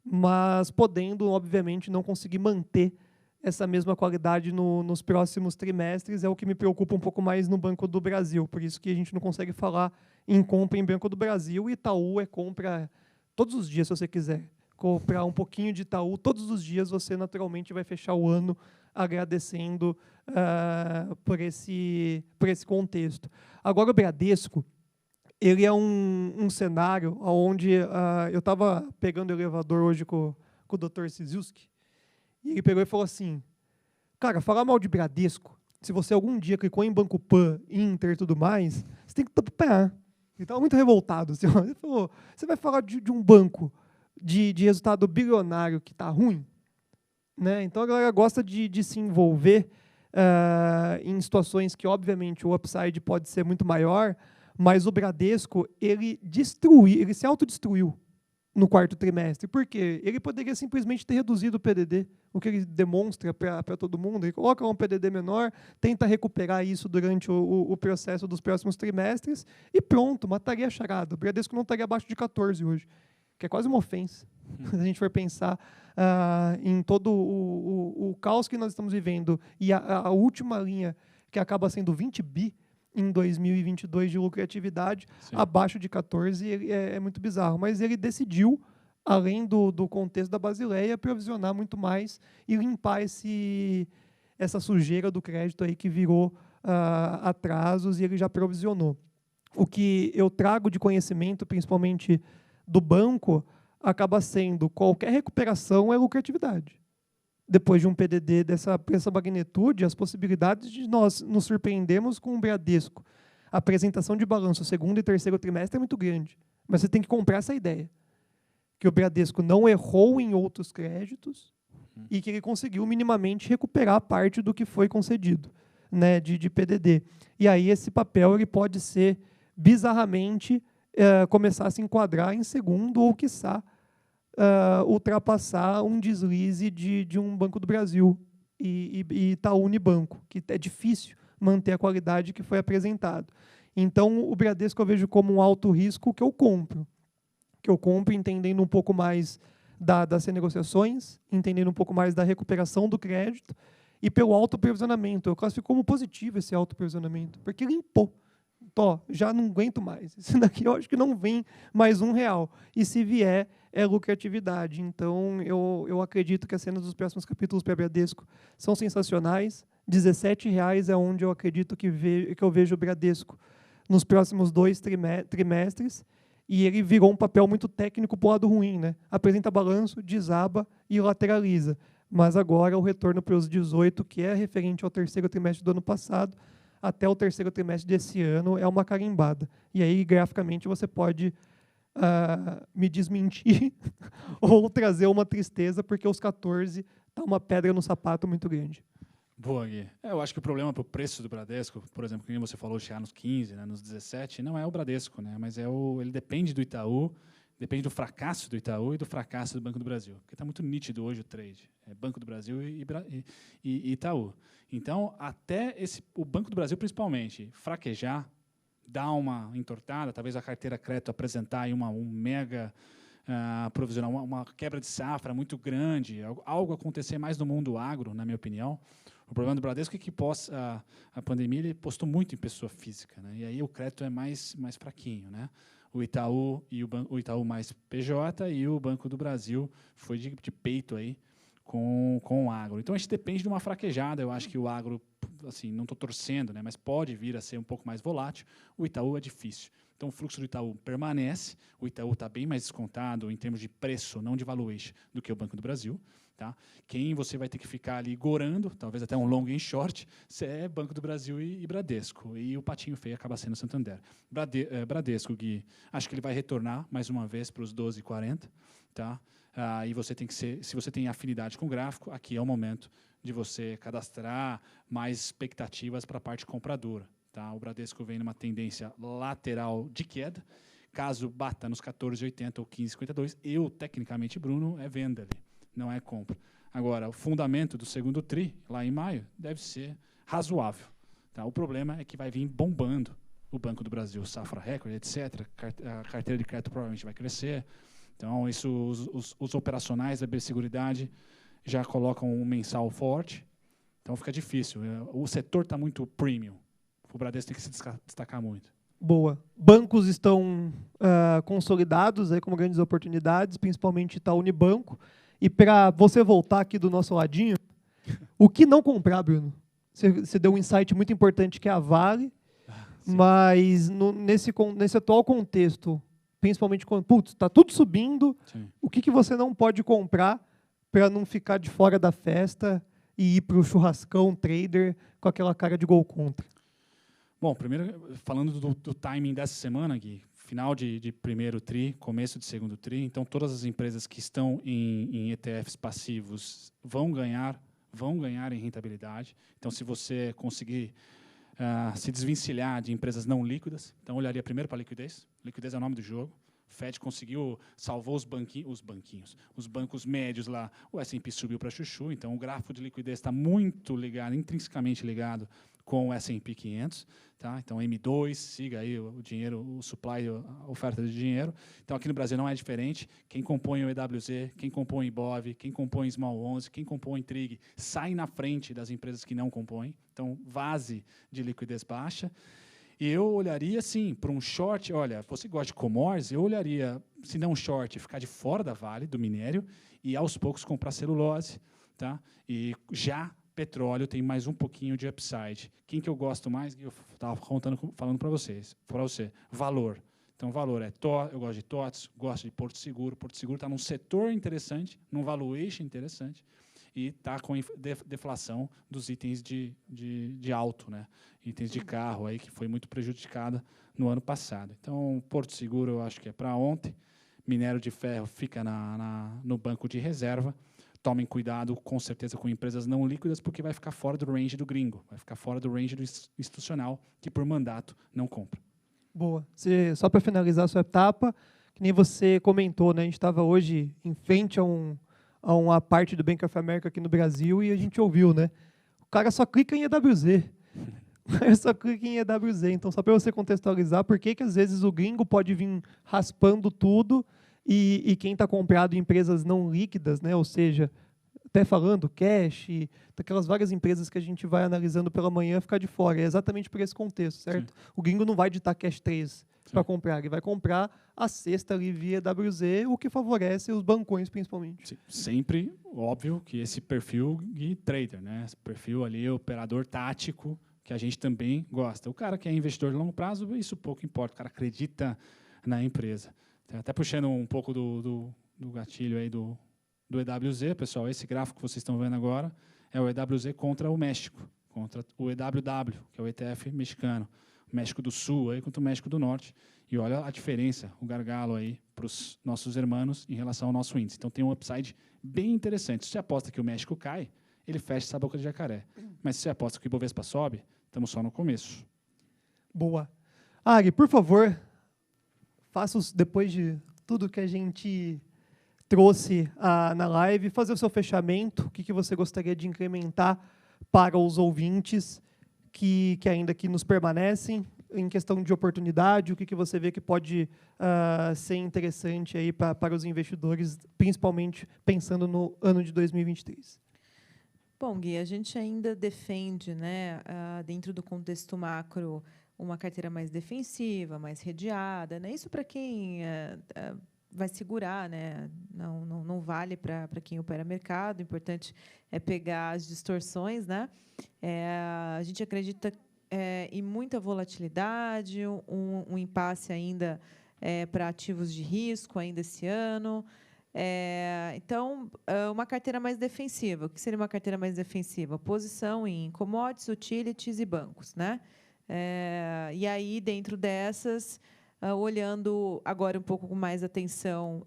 mas podendo, obviamente, não conseguir manter essa mesma qualidade nos próximos trimestres. É o que me preocupa um pouco mais no Banco do Brasil. Por isso que a gente não consegue falar em compra em Banco do Brasil. Itaú é compra todos os dias, se você quiser. Comprar um pouquinho de Itaú, todos os dias você naturalmente vai fechar o ano agradecendo por esse contexto. Agora, o Bradesco, ele é um cenário onde eu estava pegando o elevador hoje com o Dr. Siziuski, e ele pegou e falou assim, cara, falar mal de Bradesco, se você algum dia clicou em Banco Pan, Inter e tudo mais, você tem que tapar. Ele estava muito revoltado. Assim, ele falou, você vai falar de um banco de resultado bilionário que está ruim? Né? Então a galera gosta de se envolver em situações que, obviamente, o upside pode ser muito maior, mas o Bradesco, ele se autodestruiu. no quarto trimestre. Por quê? Ele poderia simplesmente ter reduzido o PDD, o que ele demonstra para todo mundo. Ele coloca um PDD menor, tenta recuperar isso durante o processo dos próximos trimestres e pronto, mataria a charada. O Bradesco não estaria abaixo de 14 hoje, que é quase uma ofensa. Se a gente for pensar em todo o caos que nós estamos vivendo e a última linha, que acaba sendo 20 bi em 2022 de lucratividade, Sim. abaixo de 14 é muito bizarro. Mas ele decidiu, além do contexto da Basileia, provisionar muito mais e limpar essa sujeira do crédito aí que virou atrasos, e ele já provisionou. O que eu trago de conhecimento, principalmente do banco, acaba sendo qualquer recuperação é lucratividade. Depois de um PDD dessa magnitude, as possibilidades de nós nos surpreendermos com o Bradesco, a apresentação de balanço segundo e terceiro trimestre é muito grande. Mas você tem que comprar essa ideia, que o Bradesco não errou em outros créditos e que ele conseguiu minimamente recuperar parte do que foi concedido, né, de PDD. E aí esse papel ele pode ser, bizarramente, começar a se enquadrar em segundo ou, quiçá, ultrapassar um deslize de um Banco do Brasil e Itaú Unibanco, que é difícil manter a qualidade que foi apresentado. Então, o Bradesco eu vejo como um alto risco que eu compro entendendo um pouco mais das renegociações, entendendo um pouco mais da recuperação do crédito e pelo autoprovisionamento. Eu classifico como positivo esse autoprovisionamento, porque limpou. Já não aguento mais. Isso daqui eu acho que não vem mais R$1. E se vier, é lucratividade. Então, eu acredito que as cenas dos próximos capítulos para Bradesco são sensacionais. R$17 é onde eu acredito que eu vejo o Bradesco nos próximos 2 trimestres. E ele virou um papel muito técnico para o lado ruim, né? Apresenta balanço, desaba e lateraliza. Mas agora o retorno para os 18, que é referente ao terceiro trimestre do ano passado, até o terceiro trimestre desse ano, é uma carimbada. E aí, graficamente, você pode me desmentir ou trazer uma tristeza, porque os 14 está uma pedra no sapato muito grande. Boa, Gui. Eu acho que o problema para o preço do Bradesco, por exemplo, como você falou, chegar nos 15, né, nos 17, não é o Bradesco, né, mas ele depende do Itaú, depende do fracasso do Itaú e do fracasso do Banco do Brasil. Porque está muito nítido hoje o trade. É Banco do Brasil e Itaú. Então, até o Banco do Brasil, principalmente, fraquejar, dar uma entortada, talvez a carteira crédito apresentar aí um mega provisional, uma quebra de safra muito grande, algo acontecer mais no mundo agro, na minha opinião. O problema do Bradesco é que a pandemia ele postou muito em pessoa física, né? E aí o crédito é mais fraquinho, né? O Itaú o Itaú mais PJ e o Banco do Brasil foi de peito aí com o agro. Então a gente depende de uma fraquejada. Eu acho que o agro, assim, não estou torcendo, né? Mas pode vir a ser um pouco mais volátil. O Itaú é difícil. Então o fluxo do Itaú permanece. O Itaú está bem mais descontado em termos de preço, não de valuation, do que o Banco do Brasil. Tá? Quem você vai ter que ficar ali gorando, talvez até um long e short, é Banco do Brasil e Bradesco. E o patinho feio acaba sendo Santander. Bradesco, Gui, acho que ele vai retornar mais uma vez para os 12,40. Tá? E você tem que se você tem afinidade com o gráfico, aqui é o momento de você cadastrar mais expectativas para a parte compradora. Tá? O Bradesco vem numa tendência lateral de queda. Caso bata nos 14,80 ou 15,52, tecnicamente, Bruno, é venda ali. Não é compra. Agora, o fundamento do segundo TRI, lá em maio, deve ser razoável. Tá? O problema é que vai vir bombando o Banco do Brasil, safra recorde, etc. A carteira de crédito provavelmente vai crescer. Então, os operacionais da Bseguridade já colocam um mensal forte. Então, fica difícil. O setor está muito premium. O Bradesco tem que se destacar muito. Boa. Bancos estão consolidados aí como grandes oportunidades, principalmente Itaú Unibanco. E para você voltar aqui do nosso ladinho, o que não comprar, Bruno? Você deu um insight muito importante que é a Vale, mas nesse atual contexto, principalmente quando está tudo subindo, sim, o que você não pode comprar para não ficar de fora da festa e ir para o churrascão trader com aquela cara de gol contra? Bom, primeiro, falando do timing dessa semana, Gui, final de primeiro TRI, começo de segundo TRI, então todas as empresas que estão em ETFs passivos vão ganhar em rentabilidade. Então, se você conseguir se desvencilhar de empresas não líquidas, então olharia primeiro para a liquidez. Liquidez é o nome do jogo. O Fed salvou os banquinhos, os bancos médios lá. O S&P subiu para chuchu, então o gráfico de liquidez está muito ligado, intrinsecamente ligado com o S&P 500. Tá? Então, M2, siga aí o dinheiro, o supply, a oferta de dinheiro. Então, aqui no Brasil não é diferente. Quem compõe o EWZ, quem compõe o IBOV, quem compõe o Small 11, quem compõe o Trig, sai na frente das empresas que não compõem. Então, base de liquidez baixa. E eu olharia, sim, para um short. Olha, você gosta de commodities, eu olharia, se não short, ficar de fora da Vale, do minério, e aos poucos comprar celulose. Tá? E já petróleo tem mais um pouquinho de upside. Quem que eu gosto mais? Eu estava falando para você. Valor. Então, valor eu gosto de TOTS, gosto de Porto Seguro. Porto Seguro está num setor interessante, num valuation interessante, e está com deflação dos itens de auto, né? Itens de carro, aí, que foi muito prejudicada no ano passado. Então, Porto Seguro eu acho que é para ontem. Minério de ferro fica no banco de reserva. Tomem cuidado, com certeza, com empresas não líquidas, porque vai ficar fora do range do gringo, vai ficar fora do range do institucional, que, por mandato, não compra. Boa. Só para finalizar a sua etapa, que nem você comentou, né? A gente estava hoje em frente a uma parte do Bank of America aqui no Brasil e a gente ouviu, né? O cara só clica em EWZ. O cara só clica em EWZ. Então, só para você contextualizar, por que às vezes o gringo pode vir raspando tudo e quem está comprado em empresas não líquidas, né? Ou seja, até falando cash, daquelas várias empresas que a gente vai analisando pela manhã, ficar de fora. É exatamente por esse contexto, certo? Sim. O gringo não vai ditar cash 3 para comprar, ele vai comprar a cesta ali via EWZ, o que favorece os bancões, principalmente. Sim. Sempre, óbvio, que esse perfil de trader, né? Esse perfil ali, operador tático, que a gente também gosta. O cara que é investidor de longo prazo, isso pouco importa, o cara acredita na empresa. Até puxando um pouco do gatilho aí do EWZ, pessoal, esse gráfico que vocês estão vendo agora é o EWZ contra o México, contra o EWW, que é o ETF mexicano. O México do Sul aí contra o México do Norte. E olha a diferença, o gargalo aí para os nossos irmãos em relação ao nosso índice. Então tem um upside bem interessante. Se você aposta que o México cai, ele fecha essa boca de jacaré. Mas se você aposta que o Ibovespa sobe, estamos só no começo. Boa. Ari, por favor, faça depois de tudo que a gente trouxe na live, fazer o seu fechamento, o que você gostaria de incrementar para os ouvintes que ainda aqui nos permanecem, em questão de oportunidade, o que você vê que pode ser interessante aí para os investidores, principalmente pensando no ano de 2023. Bom, Gui, a gente ainda defende, né, dentro do contexto macro, uma carteira mais defensiva, mais redeada, né? Isso para quem vai segurar, né? Não vale para quem opera mercado. O importante é pegar as distorções, né? A gente acredita em muita volatilidade, um impasse ainda para ativos de risco ainda esse ano. Então, uma carteira mais defensiva. O que seria uma carteira mais defensiva? Posição em commodities, utilities e bancos, né? E aí, dentro dessas, olhando agora um pouco com mais atenção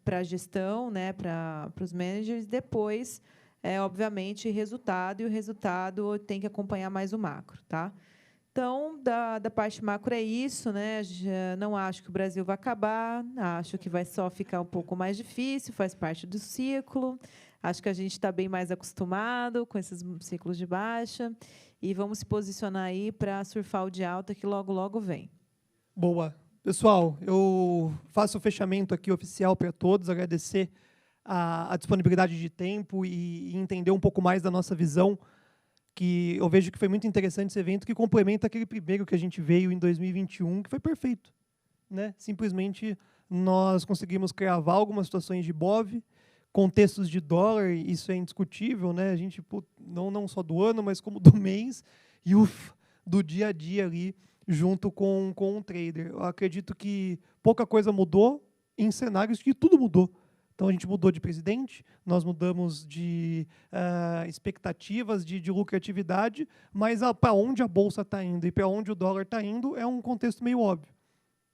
para a gestão, né, para os managers, depois, obviamente, resultado, e o resultado tem que acompanhar mais o macro. Tá? Então, da parte macro é isso, né? Já não acho que o Brasil vai acabar, acho que vai só ficar um pouco mais difícil, faz parte do ciclo. Acho que a gente está bem mais acostumado com esses ciclos de baixa e vamos se posicionar aí para surfar o de alta que logo, logo vem. Boa. Pessoal, eu faço o fechamento aqui oficial para todos, agradecer a disponibilidade de tempo e entender um pouco mais da nossa visão, que eu vejo que foi muito interessante esse evento, que complementa aquele primeiro que a gente veio em 2021, que foi perfeito, né? Simplesmente nós conseguimos cravar algumas situações de BOV, contextos de dólar, isso é indiscutível, né? A gente, não só do ano, mas como do mês, e do dia a dia ali, junto com um trader. Eu acredito que pouca coisa mudou em cenários que tudo mudou. Então, a gente mudou de presidente, nós mudamos de expectativas de lucratividade, mas para onde a Bolsa está indo e para onde o dólar está indo é um contexto meio óbvio.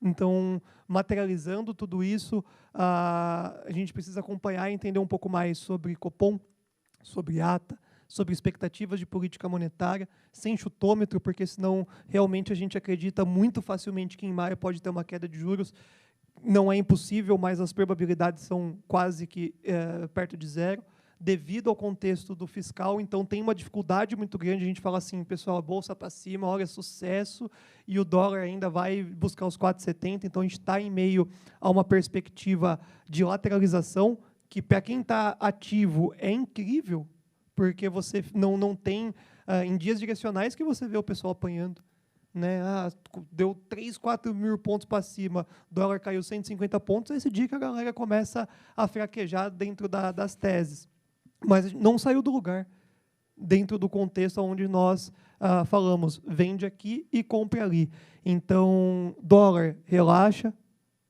Então, materializando tudo isso, a gente precisa acompanhar e entender um pouco mais sobre Copom, sobre ata, sobre expectativas de política monetária, sem chutômetro, porque senão realmente a gente acredita muito facilmente que em maio pode ter uma queda de juros. não é impossível, mas as probabilidades são quase que perto de zero, devido ao contexto do fiscal. Então, tem uma dificuldade muito grande. A gente fala assim, pessoal, a bolsa para cima, olha, sucesso, e o dólar ainda vai buscar os 4,70. Então, a gente está em meio a uma perspectiva de lateralização, que, para quem está ativo, é incrível, porque você não tem, em dias direcionais, que você vê o pessoal apanhando. Né? Deu 3, 4 mil pontos para cima, o dólar caiu 150 pontos, é esse dia que a galera começa a fraquejar dentro das teses. Mas não saiu do lugar, dentro do contexto onde nós falamos, vende aqui e compre ali. Então, dólar relaxa,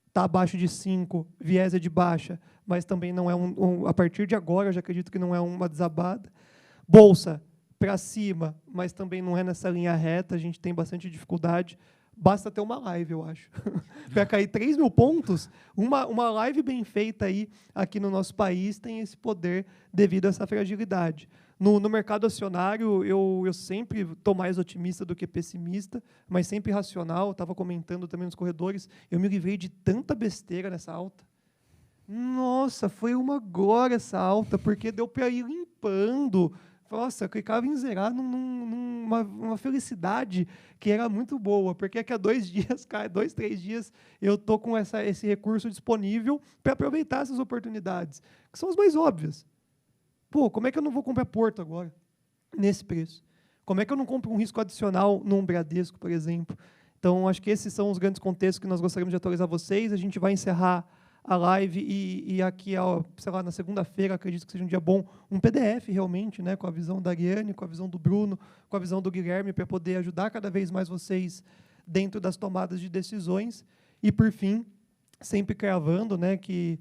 está abaixo de 5, viés é de baixa, mas também não é a partir de agora, eu já acredito que não é uma desabada. Bolsa, para cima, mas também não é nessa linha reta, a gente tem bastante dificuldade. Basta ter uma live, eu acho. Para cair 3 mil pontos, uma live bem feita aí, aqui no nosso país tem esse poder devido a essa fragilidade. No mercado acionário, eu sempre estou mais otimista do que pessimista, mas sempre racional. Estava comentando também nos corredores, eu me livrei de tanta besteira nessa alta. Nossa, foi uma glória essa alta, porque deu para ir limpando. Nossa, eu clicava em zerar numa felicidade que era muito boa, porque daqui a 2 dias, 2, 3 dias, eu estou com esse recurso disponível para aproveitar essas oportunidades, que são as mais óbvias. Pô, como é que eu não vou comprar Porto agora, nesse preço? Como é que eu não compro um risco adicional num Bradesco, por exemplo? Então, acho que esses são os grandes contextos que nós gostaríamos de atualizar vocês. A gente vai encerrar a live e aqui, sei lá, na segunda-feira, acredito que seja um dia bom, um PDF realmente, né, com a visão da Ariane, com a visão do Bruno, com a visão do Guilherme, para poder ajudar cada vez mais vocês dentro das tomadas de decisões. E, por fim, sempre cravando, né, que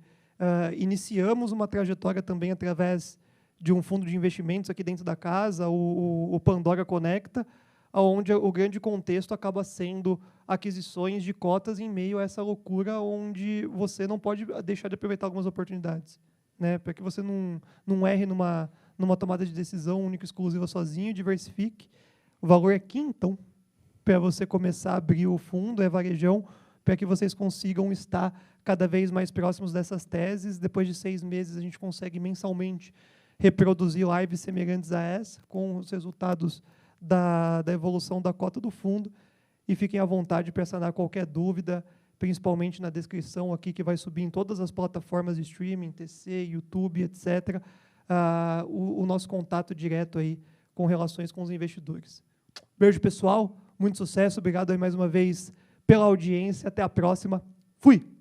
iniciamos uma trajetória também através de um fundo de investimentos aqui dentro da casa, o Pandora Conecta, onde o grande contexto acaba sendo aquisições de cotas em meio a essa loucura onde você não pode deixar de aproveitar algumas oportunidades, né? Para que você não erre numa tomada de decisão única e exclusiva sozinho, diversifique. O valor é quintão para você começar a abrir o fundo, é varejão, para que vocês consigam estar cada vez mais próximos dessas teses. Depois de 6 meses, a gente consegue mensalmente reproduzir lives semelhantes a essa, com os resultados da evolução da cota do fundo, e fiquem à vontade para sanar qualquer dúvida, principalmente na descrição aqui, que vai subir em todas as plataformas de streaming, TC, YouTube, etc., o nosso contato direto aí com relações com os investidores. Beijo, pessoal, muito sucesso, obrigado aí mais uma vez pela audiência, até a próxima, fui!